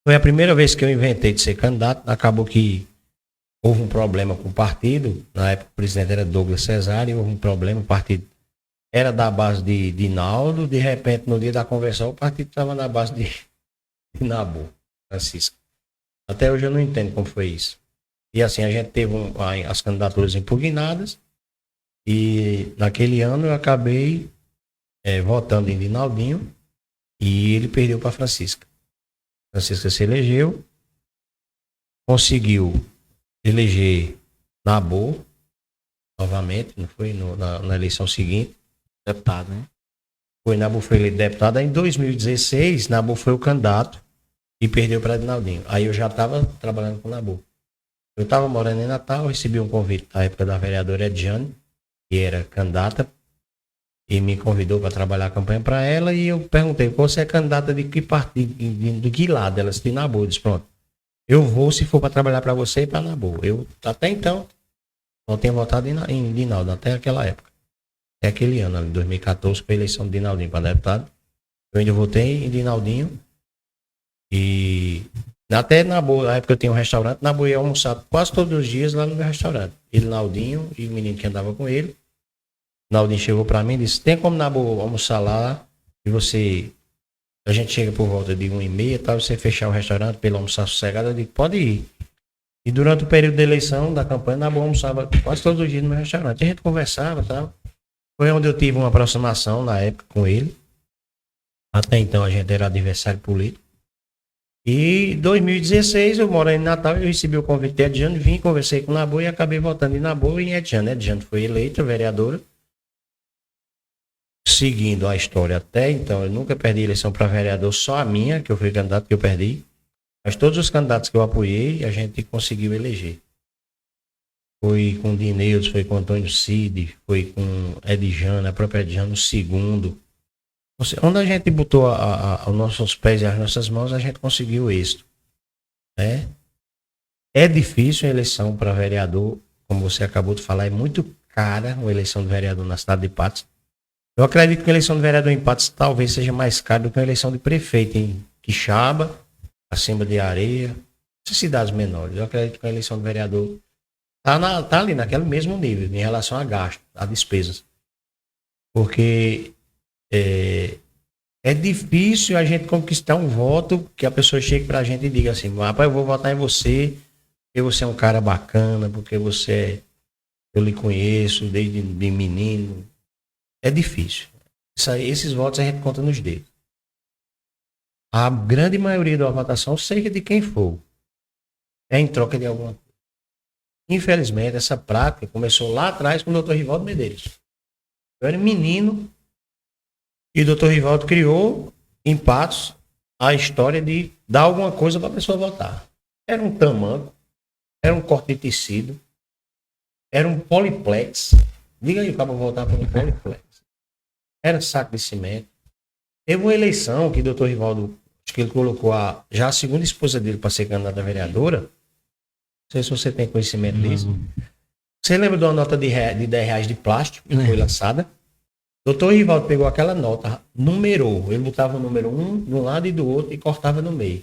foi a primeira vez que eu inventei de ser candidato. Acabou que houve um problema com o partido. Na época o presidente era Douglas Cesário, houve um problema, o partido era da base de Dinaldo. De repente, no dia da convenção, o partido estava na base de Nabu, Francisca. Até hoje eu não entendo como foi isso. E assim, a gente teve as candidaturas impugnadas e naquele ano eu acabei votando em Dinaldinho e ele perdeu para Francisca. Francisca se elegeu, conseguiu eleger Nabu novamente, não foi? Na eleição seguinte. Deputado, né? Nabu foi eleito deputado. Aí, em 2016, Nabu foi o candidato e perdeu para Dinaldinho. Aí eu já estava trabalhando com Nabu. Eu estava morando em Natal, recebi um convite na época da vereadora Ediane, que era candidata, e me convidou para trabalhar a campanha para ela. E eu perguntei: você é candidata de que partido, de que lado? Ela disse: de Nabu. Eu disse: pronto, eu vou se for para trabalhar para você e para Nabu. Eu, até então, não tinha votado em Dinaldo, até aquela época. Até aquele ano, em 2014, foi a eleição de Dinaldinho para deputado. Eu ainda votei em Dinaldinho. E até Nabu, na época eu tinha um restaurante, Nabu ia almoçar quase todos os dias lá no meu restaurante. Ele, Naldinho e o menino que andava com ele. Naldinho chegou para mim e disse: tem como Nabu almoçar lá e você... A gente chega por volta de 1h30, tá? Você fechar o restaurante pelo almoçar sossegado. Eu digo: pode ir. E durante o período da eleição, da campanha, Nabu almoçava quase todos os dias no meu restaurante. A gente conversava e tal. Foi onde eu tive uma aproximação na época com ele. Até então a gente era adversário político. E em 2016 eu moro em Natal, eu recebi o convite de Ediane, vim, conversei com o Nabu e acabei votando em Nabu e em Ediane. Ediane foi eleita vereadora. Seguindo a história até então, eu nunca perdi eleição para vereador, só a minha, que eu fui candidato, que eu perdi. Mas todos os candidatos que eu apoiei, a gente conseguiu eleger. Foi com Dineudes, foi com Antônio Cid, foi com Edjana, a própria Edjana, o segundo. Onde a gente botou os nossos pés e as nossas mãos, a gente conseguiu êxito. Né? É difícil a eleição para vereador, como você acabou de falar, é muito cara uma eleição de vereador na cidade de Patos. Eu acredito que a eleição de vereador em Patos talvez seja mais cara do que a eleição de prefeito em Quixaba, Acima de Areia, essas cidades menores. Eu acredito que a eleição de vereador tá ali naquele mesmo nível em relação a gasto, a despesas. Porque é difícil a gente conquistar um voto que a pessoa chegue pra gente e diga assim: rapaz, eu vou votar em você porque você é um cara bacana, porque eu lhe conheço desde de menino. É difícil. Esses votos a gente conta nos dedos. A grande maioria da votação, seja de quem for, é em troca de alguma coisa. Infelizmente, essa prática começou lá atrás com o Dr. Rivaldo Medeiros. Eu era menino e o Dr. Rivaldo criou em Patos a história de dar alguma coisa para a pessoa votar. Era um tamanco, era um corte de tecido, era um poliplex. Diga aí o cara votar para um poliplex. Era saco de cimento. Teve uma eleição que o Dr. Rivaldo, acho que ele colocou já a segunda esposa dele para ser candidata a vereadora. Não sei se você tem conhecimento disso. Você lembra de uma nota de R$10 de plástico que foi lançada? O doutor Rivaldo pegou aquela nota, numerou. Ele botava o número 1 de um lado e do outro e cortava no meio.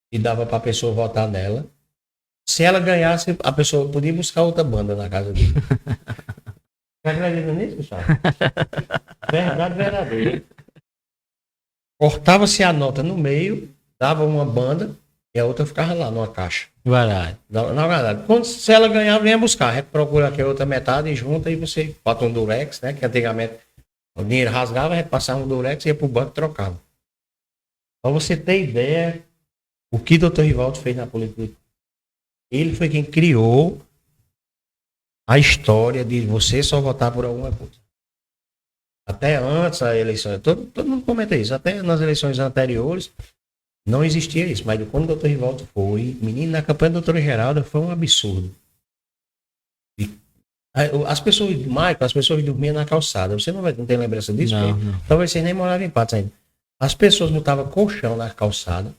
E dava para a pessoa votar nela. Se ela ganhasse, a pessoa podia buscar outra banda na casa dele. Você acredita nisso, Gustavo? Verdade verdadeira. Cortava-se a nota no meio, dava uma banda e a outra ficava lá numa caixa. Verdade. Na verdade. Se ela ganhar, venha buscar. A gente procura aqui a outra metade e junta e você bota um durex, né? Que antigamente o dinheiro rasgava, a gente passava um durex, ia pro banco e trocava. Pra você ter ideia, o que o Dr. Rivaldo fez na política. Ele foi quem criou a história de você só votar por alguma coisa. Até antes da eleição, todo mundo comenta isso, até nas eleições anteriores não existia isso, mas quando o Dr. Rivaldo foi, menino, na campanha do Dr. Geraldo foi um absurdo. As pessoas dormiam na calçada, você não tem lembrança disso? Não. Talvez vocês nem moravam em Patos ainda. As pessoas botavam colchão na calçada,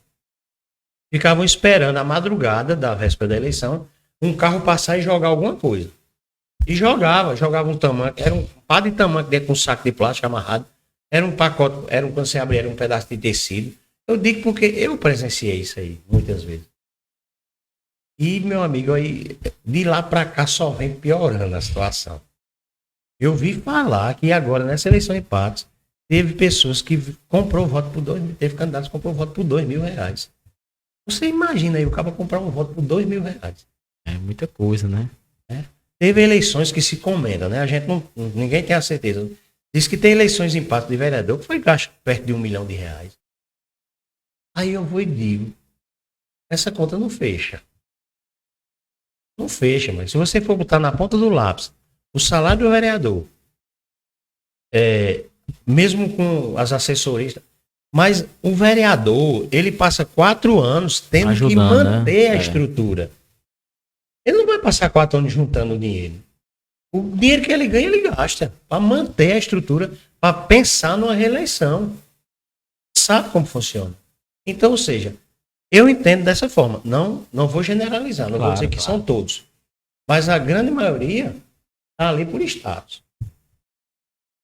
ficavam esperando a madrugada da véspera da eleição, um carro passar e jogar alguma coisa. E jogava um tamanco, era um par de tamanco dentro de um saco de plástico amarrado, era um pacote, quando você abria, era um pedaço de tecido. Eu digo porque eu presenciei isso aí, muitas vezes. E, meu amigo, aí, de lá pra cá só vem piorando a situação. Eu vi falar que agora, nessa eleição em Patos, Teve pessoas que comprou voto por teve candidatos que comprou voto por R$2.000. Você imagina aí, o cara comprar um voto por R$2.000. É muita coisa, né? Teve eleições que se comendam, né? A gente ninguém tem a certeza. Diz que tem eleições em Pato de vereador que foi gasto perto de R$1 milhão. Aí eu vou e digo, essa conta não fecha. Não fecha, mas se você for botar na ponta do lápis o salário do vereador, mesmo com as assessorias, mas o vereador, ele passa 4 anos tendo que manter a estrutura. Ele não vai passar 4 anos juntando dinheiro. O dinheiro que ele ganha, ele gasta para manter a estrutura, para pensar numa reeleição. Sabe como funciona. Então, ou seja, eu entendo dessa forma. Não vou generalizar, não vou dizer que são todos. Mas a grande maioria está ali por status.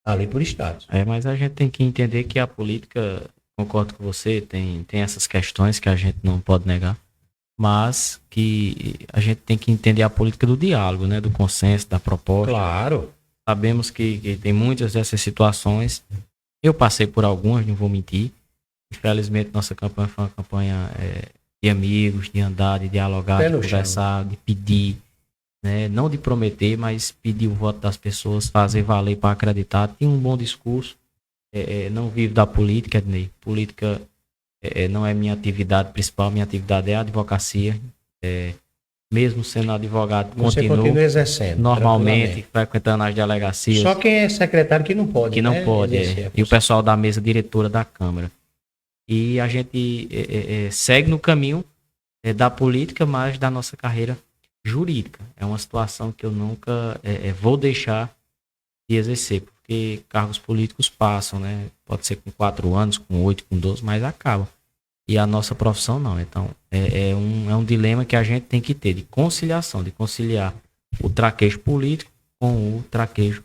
Ali por status. Mas a gente tem que entender que a política, concordo com você, tem essas questões que a gente não pode negar, mas que a gente tem que entender a política do diálogo, né? Do consenso, da proposta. Claro. Sabemos que tem muitas dessas situações. Eu passei por algumas, não vou mentir. Infelizmente, nossa campanha foi uma campanha de amigos, de andar, de dialogar, de conversar, de pedir, né? Não de prometer, mas pedir o voto das pessoas, fazer valer para acreditar. Tinha um bom discurso. Não vivo da política, Ednei. Política não é minha atividade principal, minha atividade é a advocacia. Mesmo sendo advogado, você continua exercendo normalmente, frequentando as delegacias. Só quem é secretário que não pode. Que não pode, E o pessoal da mesa diretora da Câmara. E a gente segue no caminho da política, mas da nossa carreira jurídica. É uma situação que eu nunca vou deixar de exercer, porque cargos políticos passam, né? Pode ser com 4 anos, com 8, com 12, mas acaba. E a nossa profissão não. Então, é um dilema que a gente tem que ter, de conciliação, de conciliar o traquejo político com o traquejo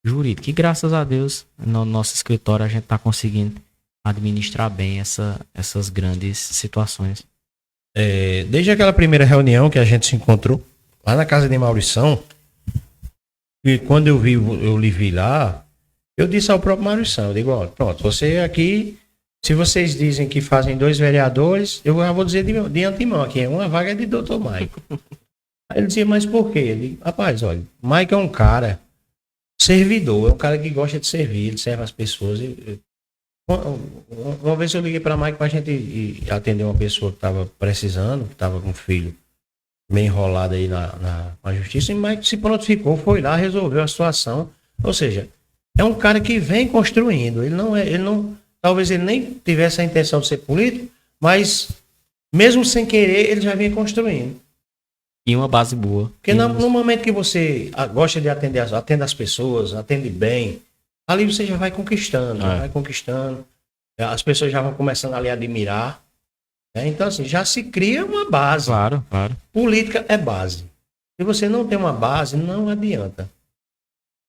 jurídico. E graças a Deus, no nosso escritório, a gente está conseguindo administrar bem essas grandes situações. Desde aquela primeira reunião que a gente se encontrou lá na casa de Maurição, e quando eu lhe vi lá, eu disse ao próprio Maurição, eu digo, ó, pronto, você aqui, se vocês dizem que fazem 2 vereadores, eu já vou dizer de antemão aqui, uma vaga é de Dr. Maico. Aí ele dizia, mas por quê? Eu digo, rapaz, olha, Maico é um cara servidor, é um cara que gosta de servir, ele serve as pessoas. Uma vez eu liguei para Maico para a gente atender uma pessoa que estava precisando, que estava com um filho meio enrolado aí na justiça, e Maico se prontificou, foi lá, resolveu a situação. Ou seja, é um cara que vem construindo. Talvez ele nem tivesse a intenção de ser político, mas mesmo sem querer, ele já vem construindo. E uma base boa. Porque no momento que você gosta de atende as pessoas, atende bem, ali você já vai conquistando, as pessoas já vão começando ali a admirar. Então, assim, já se cria uma base. Claro. Política é base. Se você não tem uma base, não adianta.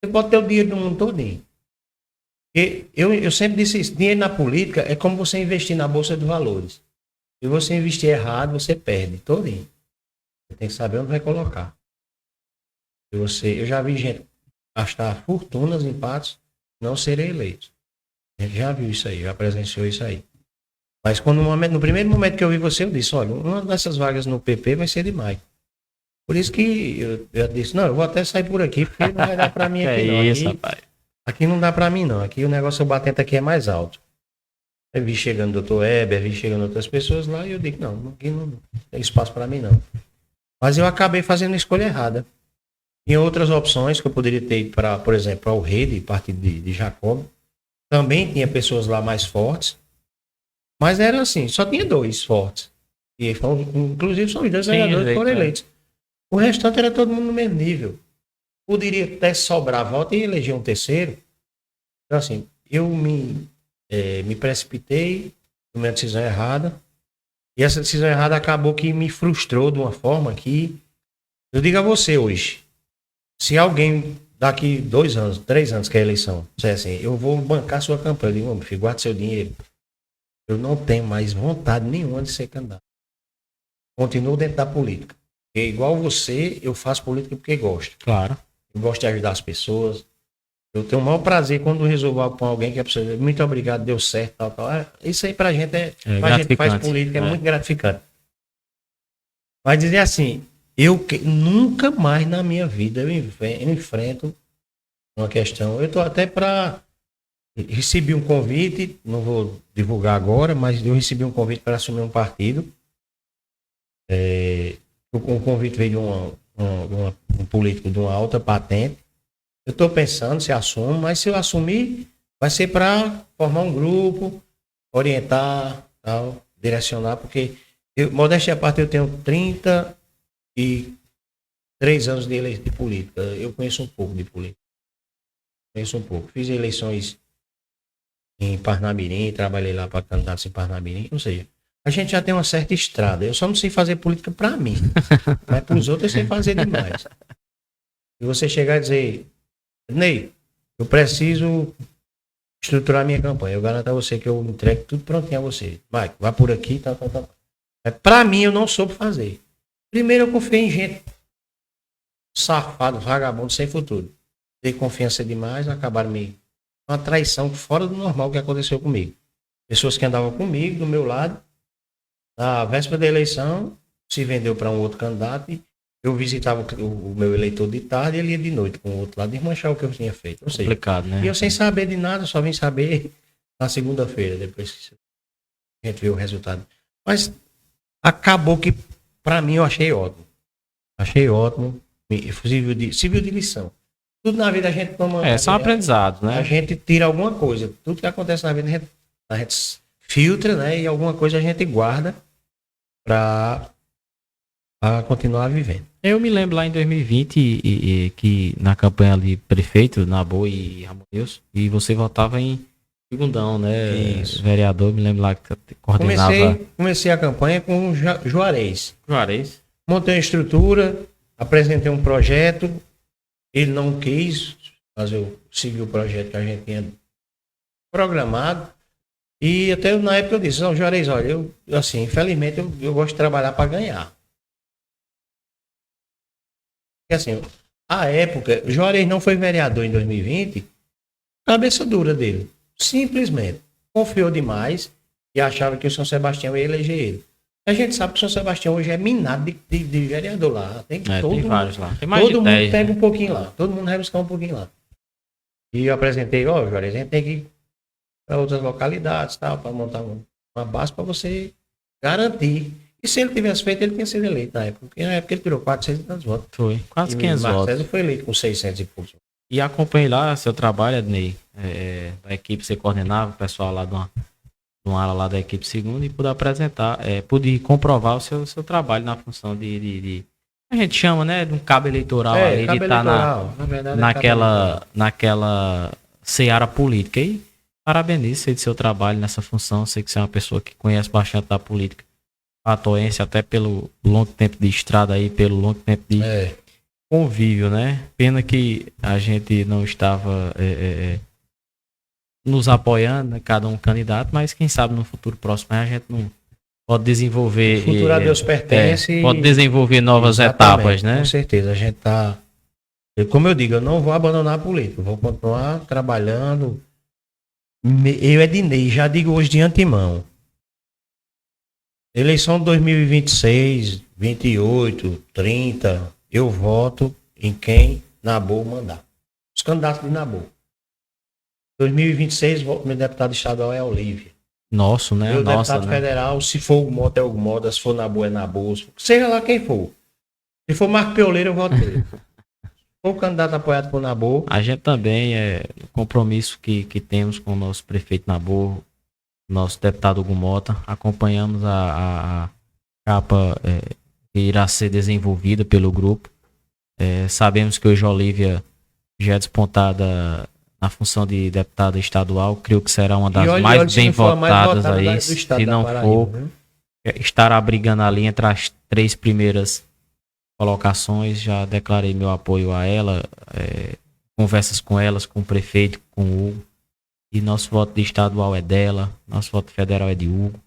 Você pode ter o dinheiro do mundo todinho. Eu sempre disse isso, dinheiro na política é como você investir na Bolsa de Valores. Se você investir errado, você perde todinho. Você tem que saber onde vai colocar. Eu já vi gente gastar fortunas em Patos, não serem eleitos. A gente já viu isso aí, já presenciou isso aí. Mas no primeiro momento que eu vi você, eu disse, olha, uma dessas vagas no PP vai ser de Maico. Por isso que eu disse, não, eu vou até sair por aqui, porque não vai dar pra mim aqui não. Isso, rapaz. Aqui não dá pra mim não, aqui o negócio do batente aqui é mais alto. Aí vi chegando o Dr. Heber, vi chegando outras pessoas lá, e eu digo, não, aqui não tem espaço pra mim não. Mas eu acabei fazendo a escolha errada. Tinha outras opções que eu poderia ter ido para, por exemplo, para o Rede, partido de Jacob. Também tinha pessoas lá mais fortes. Mas era assim, só tinha 2 fortes. E inclusive são os 2 vereadores que foram eleitos. O restante era todo mundo no mesmo nível. Poderia até sobrar voto e eleger um terceiro. Então, assim, eu me precipitei, tomei uma decisão errada. E essa decisão errada acabou que me frustrou de uma forma que... Eu digo a você hoje, se alguém daqui 2 anos, 3 anos que é a eleição, disser assim, eu vou bancar sua campanha, eu digo, meu filho, guarde seu dinheiro. Eu não tenho mais vontade nenhuma de ser candidato. Continuo dentro da política. Porque, igual você, eu faço política porque gosto. Claro. Eu gosto de ajudar as pessoas. Eu tenho o maior prazer quando resolvo algo com alguém que é pessoa, muito obrigado, deu certo, tal, tal. Isso aí pra gente pra gente que faz gratificante. política é muito gratificante. Vai dizer assim, nunca mais na minha vida eu enfrento uma questão. Eu tô até para recebi um convite, não vou divulgar agora, mas eu recebi um convite para assumir um partido. O convite veio de um político de uma alta patente. Eu estou pensando se assumo, mas se eu assumir, vai ser para formar um grupo, orientar, tal, direcionar, porque modéstia à parte, eu tenho 33 anos de política. Eu conheço um pouco de política. Conheço um pouco. Fiz eleições em Parnamirim, trabalhei lá para candidatos em Parnamirim, ou seja, a gente já tem uma certa estrada. Eu só não sei fazer política para mim, mas para os outros eu sei fazer demais. E você chegar e dizer, Ney, eu preciso estruturar minha campanha. Eu garanto a você que eu entrego tudo prontinho a você. Vai por aqui, tal, tal, tal. Para mim, eu não soube fazer. Primeiro, eu confiei em gente safado, vagabundo, sem futuro. Dei confiança demais, acabaram me... Uma traição fora do normal que aconteceu comigo. Pessoas que andavam comigo, do meu lado, na véspera da eleição, se vendeu para um outro candidato e eu visitava o meu eleitor de tarde e ele ia de noite com o outro lado, desmanchar o que eu tinha feito. Ou seja, Complicado, né? e eu sem saber de nada, só vim saber na segunda-feira, depois que a gente viu o resultado. Mas acabou que, para mim, eu achei ótimo. Achei ótimo. Serviu de lição. Tudo na vida a gente toma... São aprendizados, né? A gente tira alguma coisa. Tudo que acontece na vida a gente filtra, né? E alguma coisa a gente guarda para continuar vivendo. Eu me lembro lá em 2020 que na campanha ali, prefeito, Nabu e Ramon Nilson, e você votava em segundão, né? Isso. Vereador, me lembro lá que coordenava. Comecei a campanha com o Juarez. Juarez. Montei uma estrutura, apresentei um projeto, ele não quis, mas eu segui o projeto que a gente tinha programado. E até na época eu disse, não, Juarez, olha, eu assim, infelizmente eu gosto de trabalhar para ganhar. Porque assim, a época, o Juarez não foi vereador em 2020, cabeça dura dele. Simplesmente confiou demais e achava que o São Sebastião ia eleger ele. A gente sabe que o São Sebastião hoje é minado de vereador lá. Tem vários lá. Tem mais todo de mundo 10, pega né? um pouquinho lá. Todo mundo vai buscar um pouquinho lá. E eu apresentei, Juarez, a gente tem que ir para outras localidades, tal, para montar uma base para você garantir. E se ele tivesse feito, ele tinha sido eleito na época. Porque na época ele tirou 400 e tantos votos. Foi, quase 500 Marcelo votos. foi eleito com 600 e poucos. E acompanhei lá seu trabalho, Adnei, da equipe, você coordenava o pessoal lá de uma ala lá da equipe segunda e pude apresentar, pude comprovar o seu trabalho na função de a gente chama, né, de um cabo eleitoral ali, de estar naquela seara política. E parabenizo você de seu trabalho nessa função, sei que você é uma pessoa que conhece bastante da política atuense, até pelo longo tempo de estrada aí, pelo longo tempo de convívio, né? Pena que a gente não estava nos apoiando, né? Cada um candidato, mas quem sabe no futuro próximo a gente não pode desenvolver... O futuro a Deus pertence. Pode desenvolver novas etapas, né? Com certeza, a gente tá... Como eu digo, eu não vou abandonar a política, eu vou continuar trabalhando. Eu, Ednei, já digo hoje de antemão. Eleição de 2026, 28, 30, eu voto em quem Nabu mandar. Os candidatos de Nabu. 2026, meu deputado estadual é Olívia. Nosso, né? Meu Nossa, deputado né? federal, se for o Mota, é o Mota, se for Nabu, é Nabu. Seja lá quem for. Se for Marco Peoleiro, eu voto nele. Se for o candidato apoiado por Nabu. A gente também, o compromisso que temos com o nosso prefeito Nabu, nosso deputado Hugo Mota, acompanhamos a capa que irá ser desenvolvida pelo grupo. Sabemos que hoje a Olívia já é despontada na função de deputada estadual, creio que será uma das mais bem votadas aí, se não for, estará brigando ali entre as 3 primeiras colocações. Já declarei meu apoio a ela, conversas com elas, com o prefeito, com o Hugo, e nosso voto de estadual é dela, nosso voto federal é de Hugo.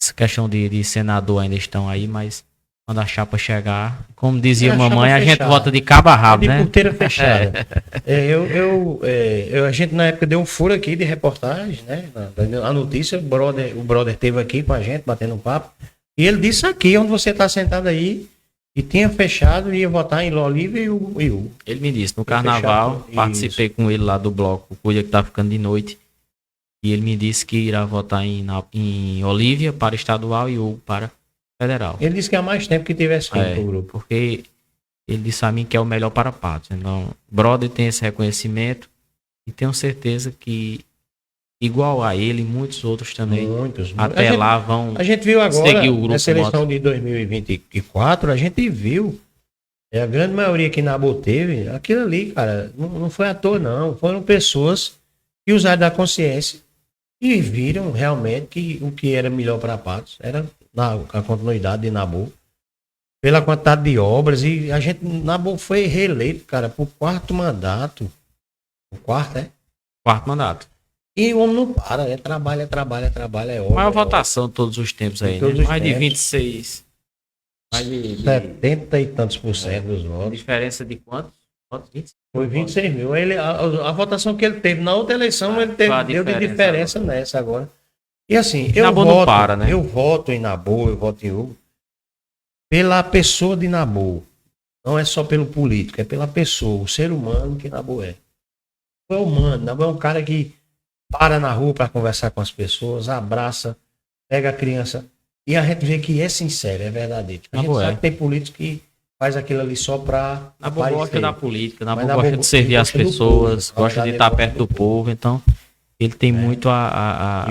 Essa questão de senador ainda estão aí, mas Quando a chapa chegar, como dizia a mamãe, chapa a gente fechada. volta de cabo a rabo, De né? porteira fechada. A gente na época deu um furo aqui de reportagem, né? A notícia, o brother esteve aqui com a gente, batendo um papo. E ele disse aqui, onde você está sentado aí, e tinha fechado e ia votar em Olívia e o. Ele me disse, no carnaval, fechado, participei com ele lá do bloco, cuida que tá ficando de noite. E ele me disse que irá votar em Olívia para estadual e Hugo para federal. Ele disse que há mais tempo que tivesse feito o grupo. Porque ele disse a mim que é o melhor para Patos. Então, brother tem esse reconhecimento e tenho certeza que, igual a ele, muitos outros também, Muitos. até lá vão A gente viu agora, seguir o grupo. nessa eleição de 2024, a gente viu, a grande maioria que Nabu teve, aquilo ali, cara, não foi à toa, não. Foram pessoas que usaram da consciência e viram realmente que o que era melhor para Patos era a continuidade de Nabu. Pela quantidade de obras, e a gente, Nabu foi reeleito, cara, por 4º mandato. O quarto, é? Quarto mandato. E o homem não para, trabalha, é obra. Maior votação de todos os tempos aí, todos né? os Mais de tempos. 26. Mais de 70 e tantos por cento dos votos. diferença de quantos? Votos? 25? Foi 26 mil. A votação que ele teve na outra eleição, ele foi a deu de diferença agora. nessa agora. E assim, eu Nabu não para, né? eu voto em Nabu, eu voto em Hugo, pela pessoa de Nabu. Não é só pelo político, é pela pessoa, o ser humano que Nabu é. É humano, Nabu é um cara que para na rua para conversar com as pessoas, abraça, pega a criança. E a gente vê que é sincero, é verdadeiro. A gente sabe que tem político que faz aquilo ali só para Nabu gosta da política, Nabu Mas gosta Nabu de servir as gosta do pessoas, povo, gosta de ele estar gosta perto do do povo, então ele tem muito a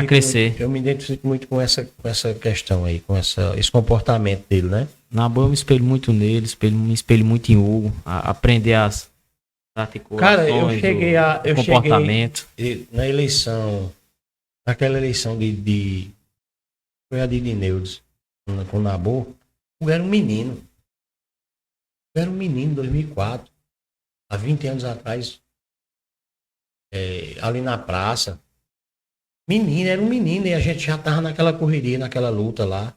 crescer. Eu me identifico muito com essa questão aí, com esse comportamento dele, né? Nabu eu me espelho muito nele, me espelho muito em Hugo, aprender as articulações, Cara, eu cheguei comportamento. Na eleição, naquela eleição foi a de Neudes, com o Nabu, eu era um menino. Eu era um menino em 2004, há 20 anos atrás, ali na praça. Era um menino, e a gente já tava naquela correria, naquela luta lá.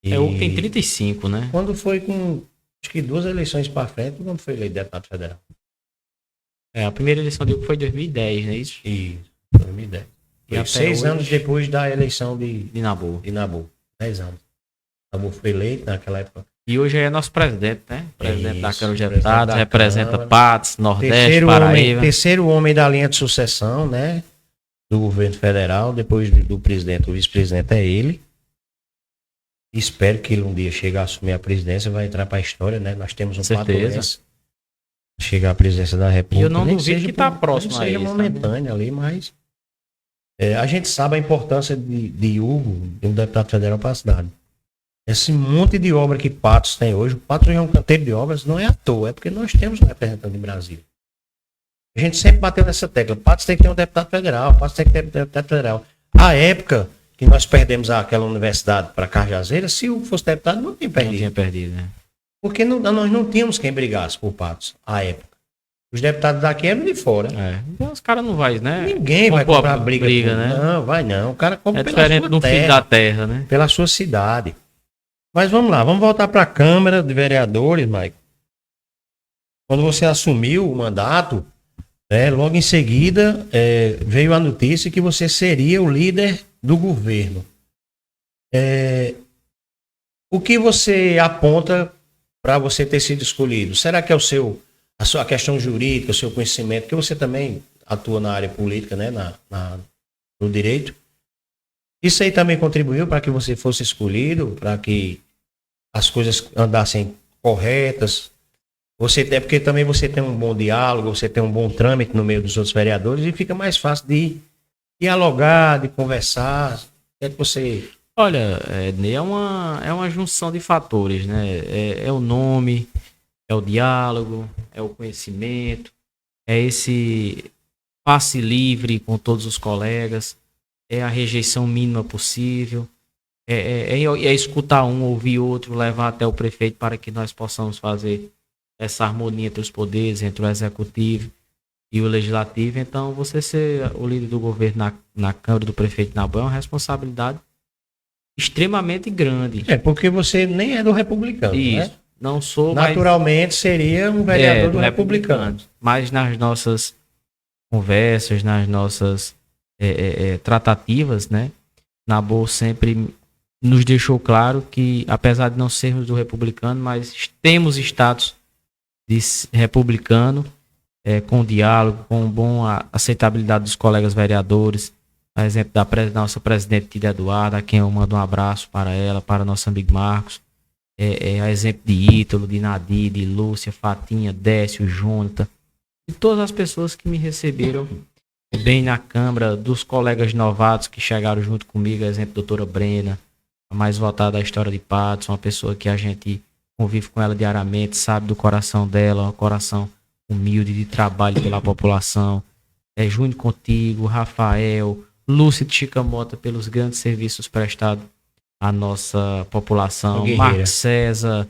Hugo tem 35, né? Quando foi com, acho que 2 eleições para frente, quando foi eleito deputado federal. A primeira eleição de Hugo foi em 2010, não é isso? Isso, 2010. E Foi 6 anos depois da eleição de Nabu. 10 anos. Nabu foi eleito naquela época. E hoje é nosso presidente, né? Presidente da Câmara de Deputados, da representa Câmara. Patos, Nordeste, Paraíba. Terceiro homem da linha de sucessão, né? Do governo federal, depois do presidente, o vice-presidente é ele. Espero que ele um dia chegue a assumir a presidência, vai entrar para a história, né? Nós temos um certeza. Chegar à presidência da República. E eu não duvido que está próximo a isso. isso. Seja momentânea ali, mas a gente sabe a importância de Hugo, de um deputado federal para a cidade. Esse monte de obra que Patos tem hoje, o Patos é um canteiro de obras, não é à toa, é porque nós temos um representante de Brasília. A gente sempre bateu nessa tecla. Patos tem que ter um deputado federal, Patos tem que ter um deputado federal. A época que nós perdemos aquela universidade para Cajazeiras, se o fosse deputado, não tinha perdido. Não tinha perdido, né? Porque nós não tínhamos quem brigasse por Patos, à época. Os deputados daqui eram de fora. Então os caras não vai, né? Ninguém vai compor comprar briga né? Não, vai não. O cara compra é pela diferente sua do filho da terra, né? Pela sua cidade. Mas vamos lá, vamos voltar para a Câmara de Vereadores, Mike. Quando você assumiu o mandato, logo em seguida veio a notícia que você seria o líder do governo. O que você aponta para você ter sido escolhido? Será que é a sua questão jurídica, o seu conhecimento, porque você também atua na área política, né, no direito? Isso aí também contribuiu para que você fosse escolhido, para que as coisas andassem corretas? Porque também você tem um bom diálogo, você tem um bom trâmite no meio dos outros vereadores e fica mais fácil de dialogar, de conversar. É que você... Olha, Ednei, é uma junção de fatores, né? É o nome, é o diálogo, é o conhecimento, é esse passe livre com todos os colegas, é a rejeição mínima possível, é escutar um, ouvir outro, levar até o prefeito para que nós possamos fazer essa harmonia entre os poderes, entre o executivo e o legislativo. Então, você ser o líder do governo na Câmara do prefeito Nabu é uma responsabilidade extremamente grande. É, porque você nem é do republicano, Isso. né? Não sou, Naturalmente seria um vereador do do republicano. Mas nas nossas conversas, nas nossas tratativas, né? Nabu sempre nos deixou claro que, apesar de não sermos do republicano, mas temos status de republicano, com diálogo, com boa aceitabilidade dos colegas vereadores. A exemplo da nossa presidente Tida Eduarda, a quem eu mando um abraço para ela, para nosso amigo Marcos. A exemplo de Ítalo, de Nadir, de Lúcia, Fatinha, Décio, Jônata, e todas as pessoas que me receberam bem na Câmara, dos colegas novatos que chegaram junto comigo, exemplo, doutora Brena, a mais votada da história de Patos, uma pessoa que a gente convive com ela diariamente, sabe do coração dela, um coração humilde de trabalho pela população. Junto contigo, Rafael, Lúcia de Chicamota, pelos grandes serviços prestados à nossa população, Marcos César,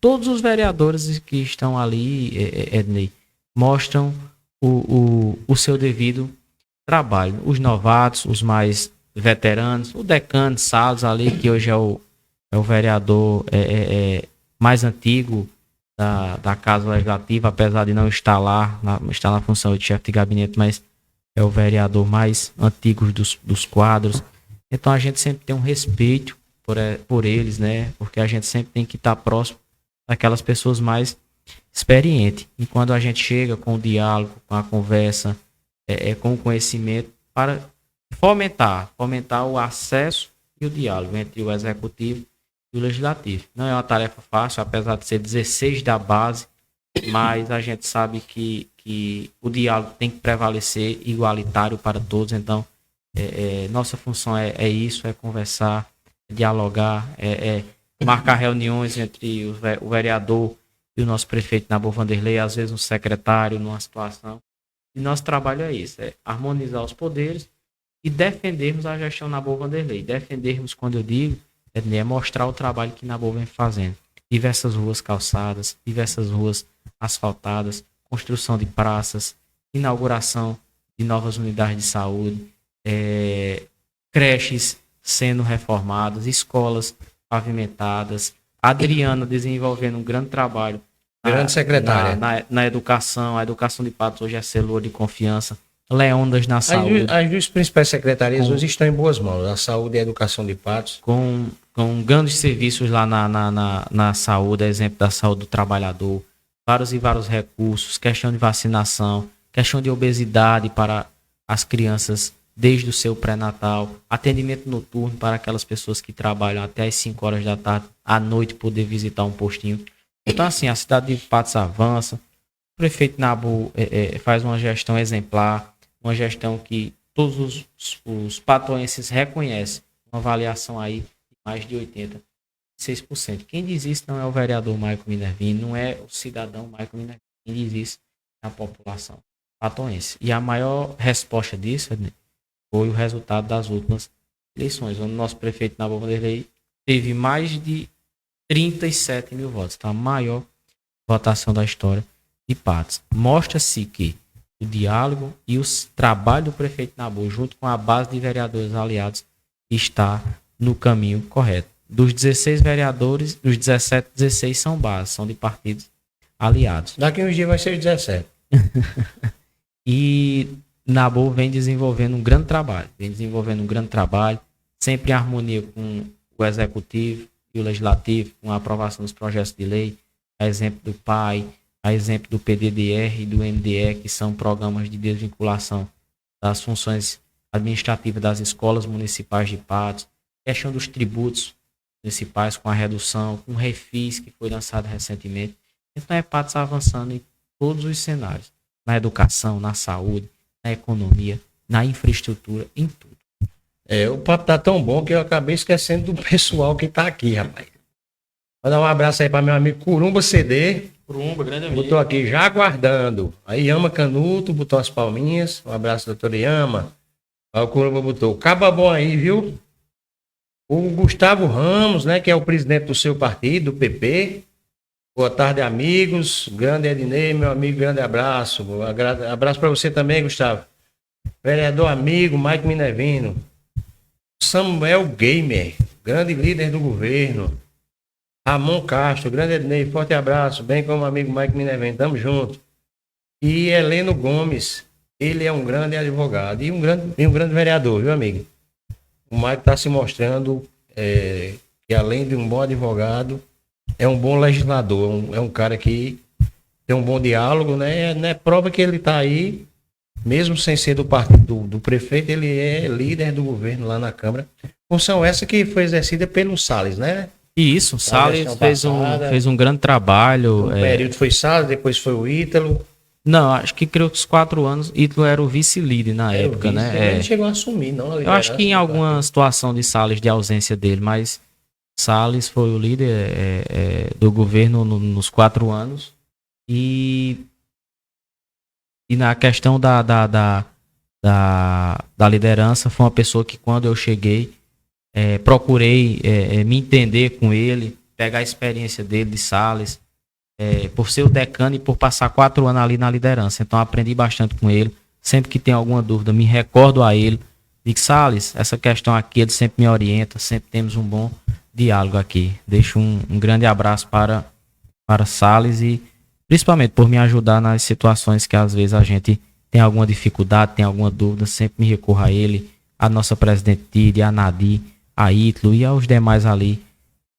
todos os vereadores que estão ali, Ednei, mostram o seu devido trabalho. Os novatos, os mais veteranos, o decano Salles ali, que hoje é o vereador mais antigo da Casa Legislativa, apesar de não estar lá, está na função de chefe de gabinete, mas é o vereador mais antigo dos quadros. Então a gente sempre tem um respeito por eles, né? Porque a gente sempre tem que estar próximo daquelas pessoas mais experientes. E quando a gente chega com o diálogo, com a conversa, com o conhecimento, para fomentar o acesso e o diálogo entre o executivo e o legislativo. Não é uma tarefa fácil, apesar de ser 16 da base, mas a gente sabe que o diálogo tem que prevalecer, igualitário para todos. Então, nossa função é isso, é conversar, é dialogar, marcar reuniões entre o vereador e o nosso prefeito Nabu Vanderlei, às vezes um secretário numa situação. E nosso trabalho é isso, é harmonizar os poderes e defendermos a gestão Nabu Vanderlei. Defendermos, quando eu digo, é mostrar o trabalho que Nabu vem fazendo. Diversas ruas calçadas, diversas ruas asfaltadas, construção de praças, inauguração de novas unidades de saúde, creches sendo reformadas, escolas pavimentadas, Adriana desenvolvendo um grande trabalho. Grande secretária. Na educação, a educação de Patos hoje é célula de confiança. Leondas na saúde. As duas principais secretarias hoje estão em boas mãos, a saúde e a educação de Patos. Com grandes serviços lá na saúde, exemplo da saúde do trabalhador, vários e vários recursos, questão de vacinação, questão de obesidade para as crianças desde o seu pré-natal, atendimento noturno para aquelas pessoas que trabalham até as 5 horas da tarde, à noite poder visitar um postinho. Então, assim, a cidade de Patos avança, o prefeito Nabu faz uma gestão exemplar, uma gestão que todos os patoenses reconhecem, uma avaliação aí de mais de 86%. Quem diz isso não é o vereador Maicon Minervini, não é o cidadão Maicon Minervini, quem diz isso é a população patoense. E a maior resposta disso, foi o resultado das últimas eleições, onde o nosso prefeito Nabu Vanderlei teve mais de 37 mil votos. Então, a maior votação da história de Patos. Mostra-se que o diálogo e o trabalho do prefeito Nabu, junto com a base de vereadores aliados, está no caminho correto. Dos 16 vereadores, os 17, 16 são bases, são de partidos aliados. Daqui uns dias vai ser 17. E Nabu vem desenvolvendo um grande trabalho, sempre em harmonia com o executivo e o legislativo, com a aprovação dos projetos de lei, a exemplo do PAI, a exemplo do PDDR e do MDE, que são programas de desvinculação das funções administrativas das escolas municipais de Patos, questão dos tributos municipais com a redução, com o refis que foi lançado recentemente. Então Patos avançando em todos os cenários, na educação, na saúde, na economia, na infraestrutura, em tudo. O papo tá tão bom que eu acabei esquecendo do pessoal que tá aqui, rapaz. Vou dar um abraço aí para meu amigo Curumba CD. Curumba, grande amigo. Botou aqui, já aguardando. Aí Yama Canuto, botou as palminhas. Um abraço, doutor Yama. Aí o Curumba botou, caba bom aí, viu? O Gustavo Ramos, né, que é o presidente do seu partido, do PP. Boa tarde, amigos. Grande Ednei, meu amigo, grande abraço. Abraço para você também, Gustavo. Vereador amigo, Maicon Minervino. Samuel Gamer, grande líder do governo. Ramon Castro, grande Ednei, forte abraço, bem como o amigo Mike Minervento, tamo junto. E Heleno Gomes, ele é um grande advogado e um grande vereador, viu, amigo? O Mike está se mostrando que, além de um bom advogado, é um bom legislador, é um cara que tem um bom diálogo, né? Prova que ele está aí, mesmo sem ser do partido do prefeito, ele é líder do governo lá na Câmara. Função essa que foi exercida pelo Salles, né? E isso, Salles fez um grande trabalho. Um período foi Salles, depois foi o Ítalo. Não, acho que creio que os 4 anos, Ítalo era o vice-líder na época, né? Ele chegou a assumir, não? Eu acho que em alguma situação de Salles, de ausência dele, mas Salles foi o líder do governo nos 4 anos. E na questão da liderança, foi uma pessoa que, quando eu cheguei, procurei me entender com ele, pegar a experiência dele, de Salles, por ser o decano e por passar 4 anos ali na liderança. Então aprendi bastante com ele. Sempre que tem alguma dúvida, me recordo a ele. Digo, Salles, essa questão aqui, ele sempre me orienta, sempre temos um bom diálogo aqui. Deixo um grande abraço para Salles, e principalmente por me ajudar nas situações que às vezes a gente tem alguma dificuldade, tem alguma dúvida, sempre me recorro a ele, a nossa presidente Tide, a Nadir, a Ítalo e aos demais ali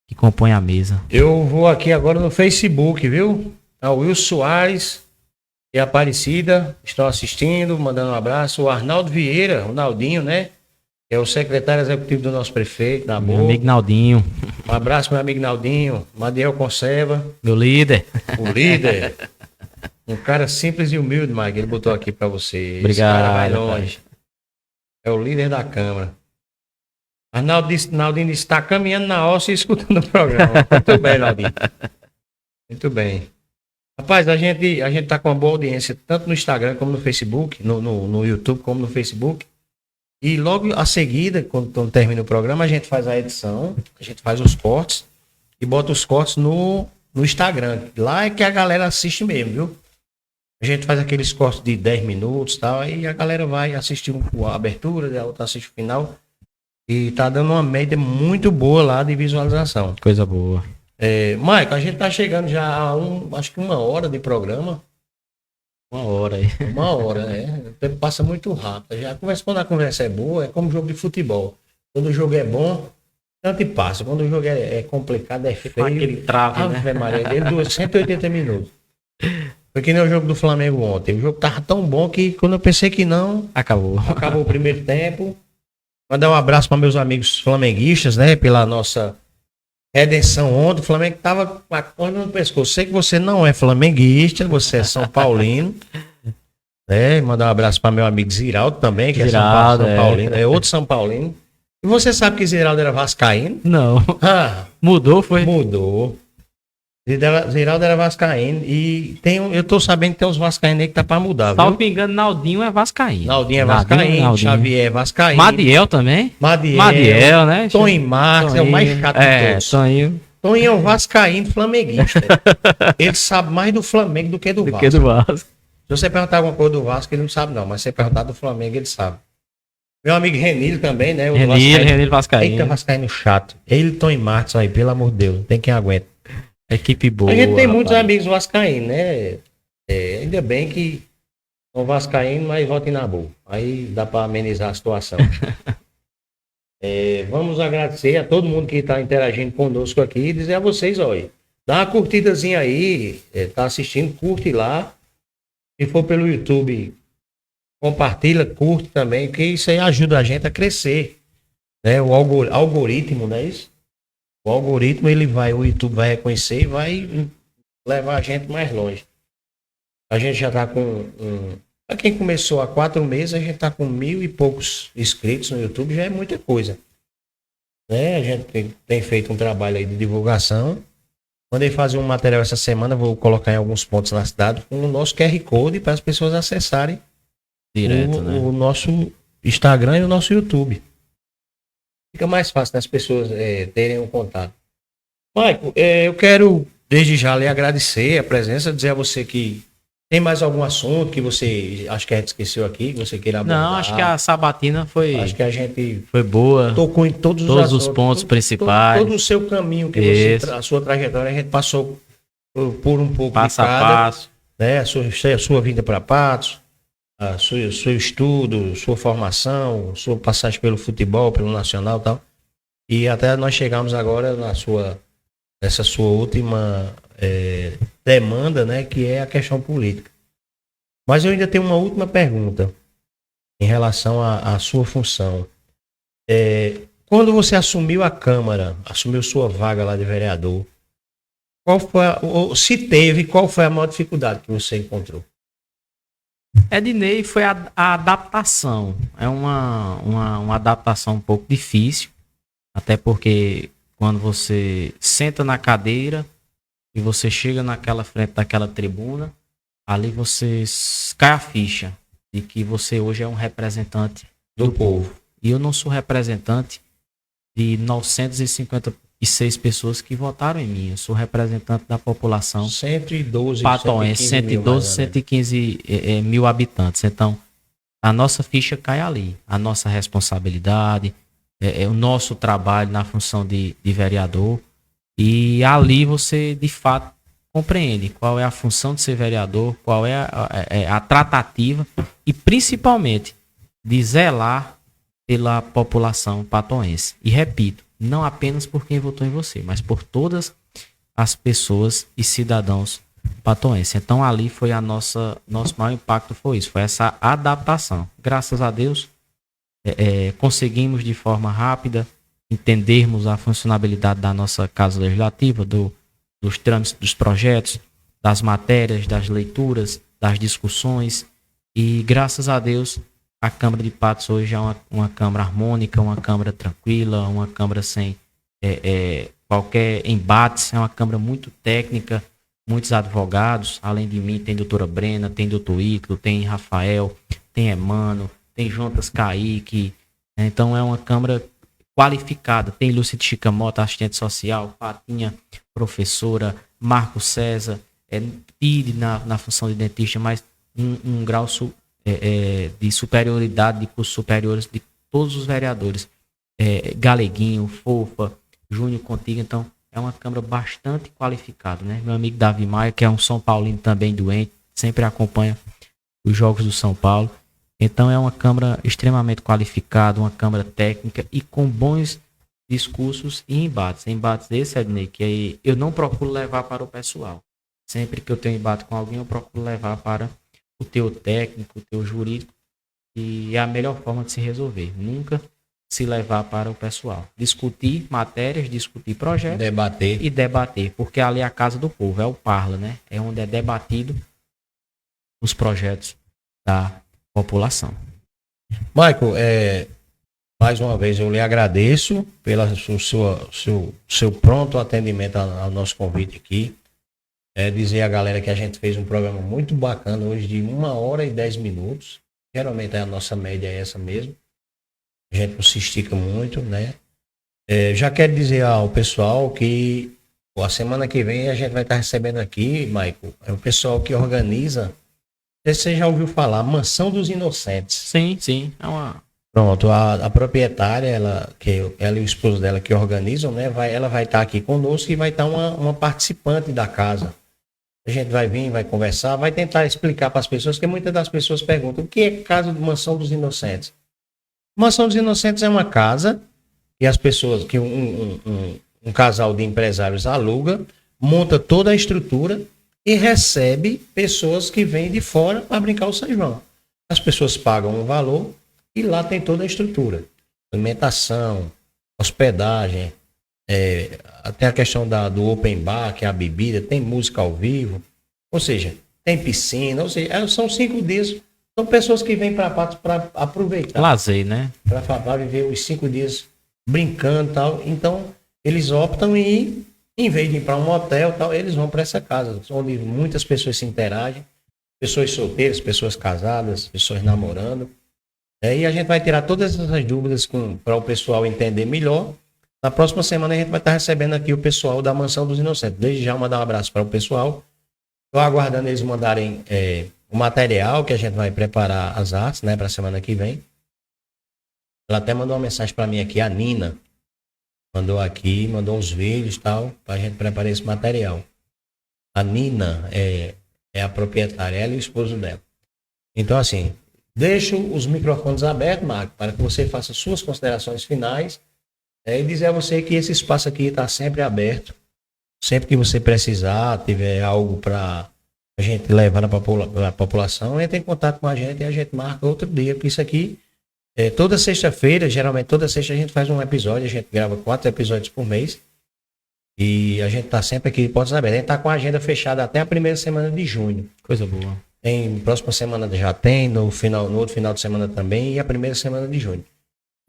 que compõem a mesa. Eu vou aqui agora no Facebook, viu? A Will Soares e a Aparecida estão assistindo, mandando um abraço. O Arnaldo Vieira, o Naldinho, né? Que é o secretário executivo do nosso prefeito, da Meu amigo Naldinho. Um abraço, meu amigo Naldinho. Madiel Conserva. Meu líder. O líder. Um cara simples e humilde, Mike. Ele botou aqui pra você. Obrigado. Esse cara vai longe. É o líder da Câmara. Naldinho disse, está caminhando na ossa e escutando o programa. Muito bem, Naldinho. Muito bem. Rapaz, a gente tá com uma boa audiência, tanto no Instagram como no Facebook, no YouTube como no Facebook. E logo a seguida, quando termina o programa, a gente faz a edição, a gente faz os cortes e bota os cortes no Instagram. Lá é que a galera assiste mesmo, viu? A gente faz aqueles cortes de 10 minutos e tal, aí a galera vai assistir a abertura, a outra assiste o final. E tá dando uma média muito boa lá de visualização. Coisa boa. Maico, a gente tá chegando já a acho que 1 hora de programa. 1 hora aí. 1 hora, né? O tempo passa muito rápido. Quando a conversa é boa, é como jogo de futebol. Quando o jogo é bom, tanto e passa. Quando o jogo é complicado, é feio. Aquele trave, né? Maria, ele dura 180 minutos. Foi que nem o jogo do Flamengo ontem. O jogo tava tão bom que, quando eu pensei que não... Acabou o primeiro tempo. Mandar um abraço para meus amigos flamenguistas, né? Pela nossa redenção ontem. O Flamengo tava com a corda no pescoço. Sei que você não é flamenguista, você é São Paulino. Mandar um abraço para meu amigo Ziraldo também, que Ziraldo, é São Paulino. É outro São Paulino. E você sabe que Ziraldo era vascaíno? Não. Mudou, foi? Mudou. Ziraldo era vascaíno. E eu tô sabendo que tem uns vascaínos aí que tá pra mudar, viu? Salvo me engano, Naldinho é vascaíno. Naldinho é vascaíno, Xavier é vascaíno. Madiel também? Madiel, né? Toninho Marques é o mais chato de todos. Toninho é um vascaíno flamenguista. Ele sabe mais do Flamengo do que do Vasco. Se você perguntar alguma coisa do Vasco, ele não sabe não. Mas se você perguntar do Flamengo, ele sabe. Meu amigo Renilho também, né? Renilho vascaíno. Eita, vascaíno chato. Ele e Toninho Marques aí, pelo amor de Deus. Não tem quem aguenta. Equipe boa. A gente tem muitos amigos vascaínos, né? Ainda bem que são vascaínos, mas votem na boa. Aí dá para amenizar a situação. Vamos agradecer a todo mundo que está interagindo conosco aqui e dizer a vocês, olha, dá uma curtidazinha aí, tá assistindo, curte lá. Se for pelo YouTube, compartilha, curte também, porque isso aí ajuda a gente a crescer. Né? O algoritmo, não é isso? O algoritmo, o YouTube vai reconhecer e vai levar a gente mais longe. A gente já está com... Para quem começou há 4 meses, a gente está com 1.000 e poucos inscritos no YouTube, já é muita coisa. Né? A gente tem feito um trabalho aí de divulgação. Mandei fazer um material essa semana, vou colocar em alguns pontos na cidade, com o nosso QR Code para as pessoas acessarem direto, o nosso Instagram e o nosso YouTube. Fica mais fácil das pessoas terem um contato. Maico, eu quero desde já lhe agradecer a presença, dizer a você que Tem mais algum assunto que você, acho que a gente esqueceu aqui, que você queira abordar? Não, acho que a sabatina Acho que a gente foi boa. tocou em todos os Todos os assuntos, pontos principais. Todo o seu caminho, que Isso. você, a sua trajetória, a gente passou por um pouco Passo de a cada, passo. né? A sua vinda para Patos, seu estudo, sua formação, sua passagem pelo futebol, pelo nacional e tal. E até nós chegamos agora nessa sua última demanda, né? Que é a questão política. Mas eu ainda tenho uma última pergunta em relação à sua função. Quando você assumiu a Câmara, assumiu sua vaga lá de vereador, qual foi a maior dificuldade que você encontrou? Ednei foi a adaptação. É uma adaptação um pouco difícil, até porque quando você senta na cadeira e você chega naquela frente daquela tribuna, ali você cai a ficha de que você hoje é um representante do povo. E eu não sou representante de 956 pessoas que votaram em mim. Eu sou representante da população 112, patoense, 112, 115 mil habitantes. Então, a nossa ficha cai ali. A nossa responsabilidade, o nosso trabalho na função de vereador. E ali você, de fato, compreende qual é a função de ser vereador, qual é a tratativa e, principalmente, de zelar pela população patoense. E repito, não apenas por quem votou em você, mas por todas as pessoas e cidadãos patoenses. Então ali foi nosso maior impacto, foi isso, foi essa adaptação. Graças a Deus conseguimos de forma rápida entendermos a funcionalidade da nossa Casa Legislativa, dos trâmites dos projetos, das matérias, das leituras, das discussões, e graças a Deus a Câmara de Patos hoje é uma Câmara harmônica, uma Câmara tranquila, uma Câmara sem qualquer embate, é uma Câmara muito técnica, muitos advogados, além de mim tem doutora Brena, tem doutor Ítalo, tem Rafael, tem Emano, tem Jonas Kaique, então é uma Câmara qualificada, tem Lúcia de Chicamota, assistente social, Patinha, professora, Marco César, Pire na função de dentista, mas um grau de superioridade, de cursos superiores de todos os vereadores, Galeguinho, Fofa, Júnior Contigo, então é uma Câmara bastante qualificada, né? Meu amigo Davi Maia, que é um São Paulino também doente, sempre acompanha os jogos do São Paulo. Então é uma Câmara extremamente qualificada, uma Câmara técnica e com bons discursos e embates. Embates esse, Ednei, que aí eu não procuro levar para o pessoal. Sempre que eu tenho embate com alguém, eu procuro levar para o teu técnico, o teu jurídico, e é a melhor forma de se resolver. Nunca se levar para o pessoal. Discutir matérias, discutir projetos. Debater, porque ali é a casa do povo, é o Parla, né? É onde é debatido os projetos da população. Michael, mais uma vez eu lhe agradeço pelo seu pronto atendimento ao nosso convite aqui. Dizer à galera que a gente fez um programa muito bacana hoje de 1h10. Geralmente a nossa média é essa mesmo. A gente não se estica muito, né? Já quero dizer ao pessoal que a semana que vem a gente vai estar recebendo aqui, Michael, o pessoal que organiza. Você já ouviu falar, Mansão dos Inocentes? Sim. Pronto, a proprietária, ela e o esposo dela que organizam, né? Ela vai estar aqui conosco e vai estar uma participante da casa. A gente vai vir, vai conversar, vai tentar explicar para as pessoas, porque muitas das pessoas perguntam o que é casa de Mansão dos Inocentes. Mansão dos Inocentes é uma casa que as pessoas, que um casal de empresários aluga, monta toda a estrutura e recebe pessoas que vêm de fora para brincar o São João. As pessoas pagam um valor e lá tem toda a estrutura. Alimentação, hospedagem, até a questão do open bar, que é a bebida, tem música ao vivo, ou seja, tem piscina, ou seja, são 5 dias, são pessoas que vêm para Patos para aproveitar. Lazer, né? Para viver os 5 dias brincando e tal. Então, eles optam em vez de ir para um hotel tal, eles vão para essa casa, onde muitas pessoas se interagem, pessoas solteiras, pessoas casadas, pessoas namorando. E a gente vai tirar todas essas dúvidas para o pessoal entender melhor. Na próxima semana a gente vai estar recebendo aqui o pessoal da Mansão dos Inocentes. Desde já mandar um abraço para o pessoal. Estou aguardando eles mandarem o material que a gente vai preparar as artes, né, para a semana que vem. Ela até mandou uma mensagem para mim aqui, a Nina. Mandou uns vídeos e tal, para a gente preparar esse material. A Nina é a proprietária, ela e o esposo dela. Então, assim, deixo os microfones abertos, Marco, para que você faça suas considerações finais e dizer a você que esse espaço aqui está sempre aberto. Sempre que você precisar, tiver algo para a gente levar para a população, entre em contato com a gente e a gente marca outro dia, porque isso aqui, toda sexta-feira, geralmente toda sexta a gente faz um episódio, a gente grava 4 episódios por mês e a gente está sempre aqui de portas abertas. A gente está com a agenda fechada até a primeira semana de junho. Coisa boa. Tem, próxima semana já tem, no outro final de semana também e a primeira semana de junho.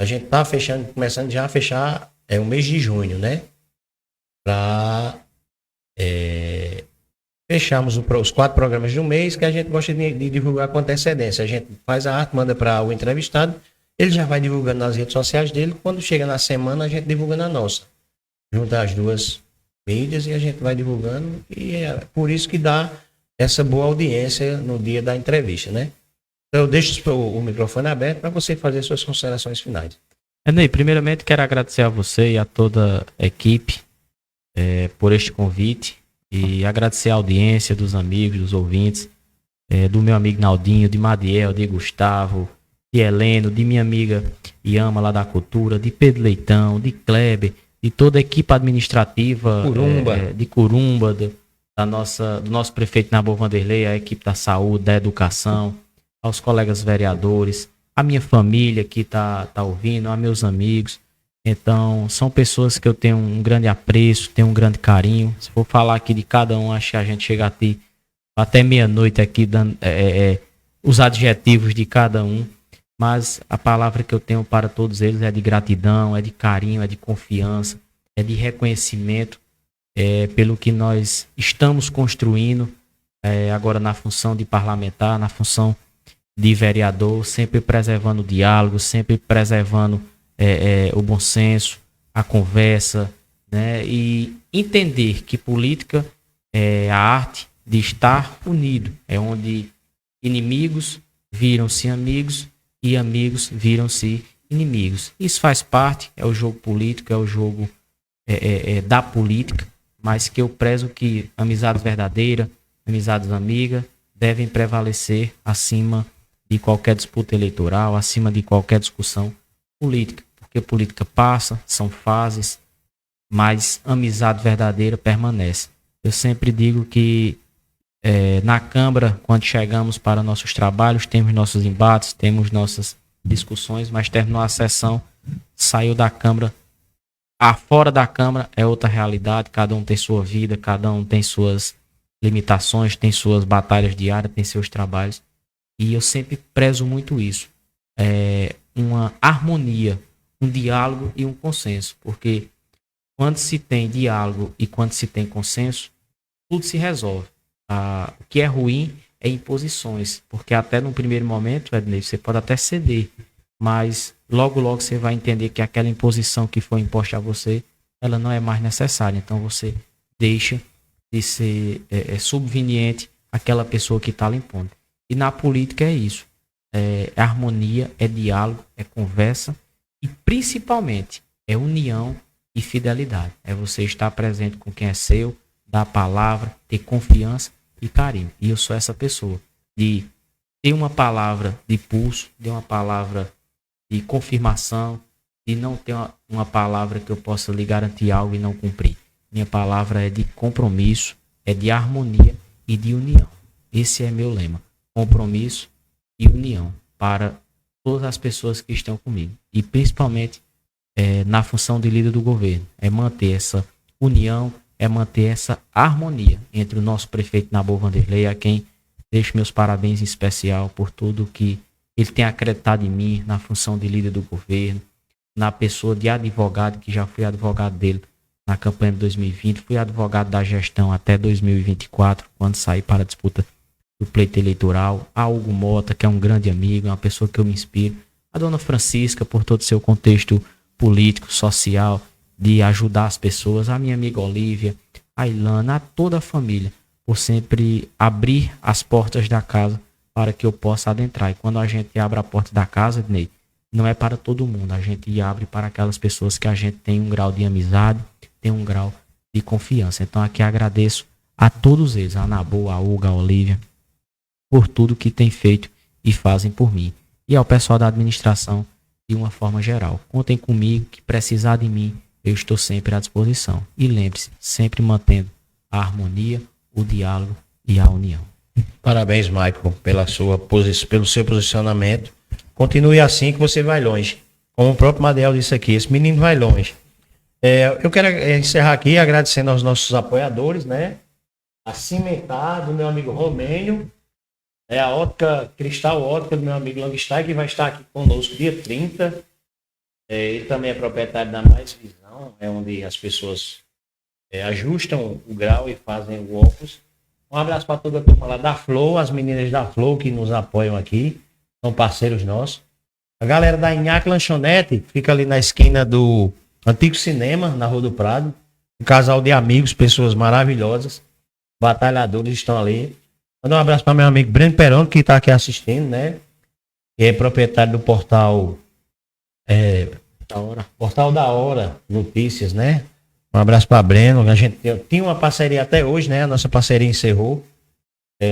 A gente está começando já a fechar o mês de junho, né? Para fecharmos os 4 programas do mês que a gente gosta de divulgar com antecedência. A gente faz a arte, manda para o entrevistado, ele já vai divulgando nas redes sociais dele. Quando chega na semana, a gente divulga na nossa. Junta as duas mídias e a gente vai divulgando. E é por isso que dá essa boa audiência no dia da entrevista, né? Então eu deixo o microfone aberto para você fazer suas considerações finais. Ney, primeiramente quero agradecer a você e a toda a equipe por este convite e agradecer a audiência dos amigos, dos ouvintes, do meu amigo Naldinho, de Madiel, de Gustavo, de Heleno, de minha amiga Iama lá da Cultura, de Pedro Leitão, de Kleber, de toda a equipe administrativa de Curumba, do nosso prefeito Nabor Vanderlei, a equipe da saúde, da educação, aos colegas vereadores, a minha família que tá ouvindo, a meus amigos. Então, são pessoas que eu tenho um grande apreço, tenho um grande carinho. Se for falar aqui de cada um, acho que a gente chega até meia-noite aqui dando os adjetivos de cada um. Mas a palavra que eu tenho para todos eles é de gratidão, é de carinho, é de confiança, é de reconhecimento pelo que nós estamos construindo agora na função de parlamentar, na função de vereador, sempre preservando o diálogo, sempre preservando o bom senso, a conversa, né? E entender que política é a arte de estar unido, é onde inimigos viram-se amigos e amigos viram-se inimigos. Isso faz parte, é o jogo político, é o jogo da política, mas que eu prezo que amizades verdadeiras, amizades amigas, devem prevalecer acima de qualquer disputa eleitoral, acima de qualquer discussão política, porque política passa, são fases, mas amizade verdadeira permanece. Eu sempre digo que na Câmara, quando chegamos para nossos trabalhos, temos nossos embates, temos nossas discussões, mas terminou a sessão, saiu da Câmara, fora da Câmara é outra realidade, cada um tem sua vida, cada um tem suas limitações, tem suas batalhas diárias, tem seus trabalhos, e eu sempre prezo muito isso. Uma harmonia, um diálogo e um consenso, porque quando se tem diálogo e quando se tem consenso, tudo se resolve. O que é ruim é imposições, porque até no primeiro momento, Ednei, você pode até ceder, mas logo você vai entender que aquela imposição que foi imposta a você, ela não é mais necessária, então você deixa de ser subveniente àquela pessoa que está lhe impondo. E na política é isso. É harmonia, é diálogo, é conversa e principalmente é união e fidelidade. É você estar presente com quem é seu, dar a palavra, ter confiança e carinho. E eu sou essa pessoa de ter uma palavra de pulso, de uma palavra de confirmação, de não ter uma palavra que eu possa lhe garantir algo e não cumprir. Minha palavra é de compromisso, é de harmonia e de união. Esse é meu lema. Compromisso e união para todas as pessoas que estão comigo. E principalmente na função de líder do governo. É manter essa união, é manter essa harmonia entre o nosso prefeito Nabor Vanderlei, a quem deixo meus parabéns em especial por tudo que ele tem acreditado em mim, na função de líder do governo, na pessoa de advogado, que já fui advogado dele na campanha de 2020, fui advogado da gestão até 2024, quando saí para a disputa do pleito eleitoral, a Hugo Mota, que é um grande amigo, uma pessoa que eu me inspiro, a dona Francisca, por todo o seu contexto político, social, de ajudar as pessoas, a minha amiga Olívia, a Ilana, a toda a família, por sempre abrir as portas da casa para que eu possa adentrar. E quando a gente abre a porta da casa, Ednei, não é para todo mundo. A gente abre para aquelas pessoas que a gente tem um grau de amizade, tem um grau de confiança. Então aqui agradeço a todos eles, a Nabu, a Olga, a Olívia, por tudo que tem feito e fazem por mim. E ao pessoal da administração, de uma forma geral. Contem comigo, que precisar de mim, eu estou sempre à disposição. E lembre-se, sempre mantendo a harmonia, o diálogo e a união. Parabéns, Michael, pelo seu posicionamento. Continue assim que você vai longe. Como o próprio Madiel disse aqui, esse menino vai longe. Eu quero encerrar aqui agradecendo aos nossos apoiadores, né? A Cimentar, do meu amigo Romênio. A Ótica, Cristal Ótica, do meu amigo Longstein, que vai estar aqui conosco dia 30. Ele também é proprietário da Mais Visão, onde as pessoas ajustam o grau e fazem o óculos. Um abraço para toda a turma lá da Flow, as meninas da Flow que nos apoiam aqui, são parceiros nossos. A galera da Inhaque Lanchonete, fica ali na esquina do Antigo Cinema, na Rua do Prado. Um casal de amigos, pessoas maravilhosas, batalhadores estão ali. Manda um abraço para meu amigo Breno Perón, que está aqui assistindo, né? Que é proprietário do portal Portal da Hora Notícias, né? Um abraço para Breno. A gente tinha uma parceria até hoje, né? A nossa parceria encerrou.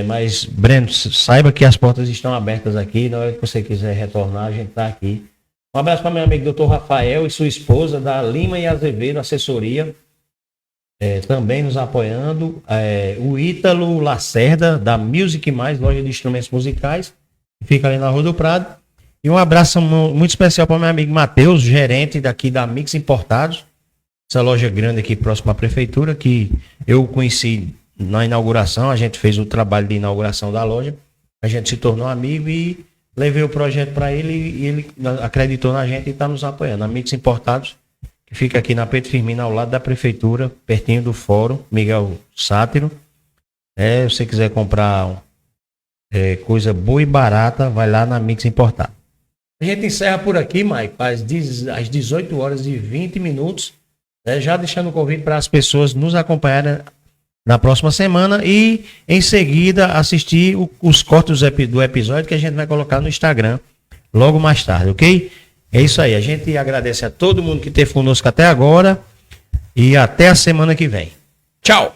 Mas, Breno, saiba que as portas estão abertas aqui. Na hora que você quiser retornar, a gente está aqui. Um abraço para meu amigo Dr. Rafael e sua esposa, da Lima e Azevedo Assessoria. Também nos apoiando. O Ítalo Lacerda, da Music Mais, loja de instrumentos musicais. Que fica ali na Rua do Prado. E um abraço muito especial para meu amigo Matheus, gerente daqui da Mix Importados. Essa loja grande aqui próxima à prefeitura, que eu conheci na inauguração, a gente fez o trabalho de inauguração da loja, a gente se tornou amigo e levei o projeto para ele e ele acreditou na gente e está nos apoiando. A Mix Importados, que fica aqui na Pedro Firmino, ao lado da prefeitura, pertinho do fórum, Miguel Sátiro. Se você quiser comprar coisa boa e barata, vai lá na Mix Importados. A gente encerra por aqui, Mike, às 18 horas e 20 minutos. Já deixando o convite para as pessoas nos acompanharem na próxima semana e em seguida assistir os cortes do episódio que a gente vai colocar no Instagram logo mais tarde, ok? É isso aí, a gente agradece a todo mundo que esteve conosco até agora e até a semana que vem. Tchau!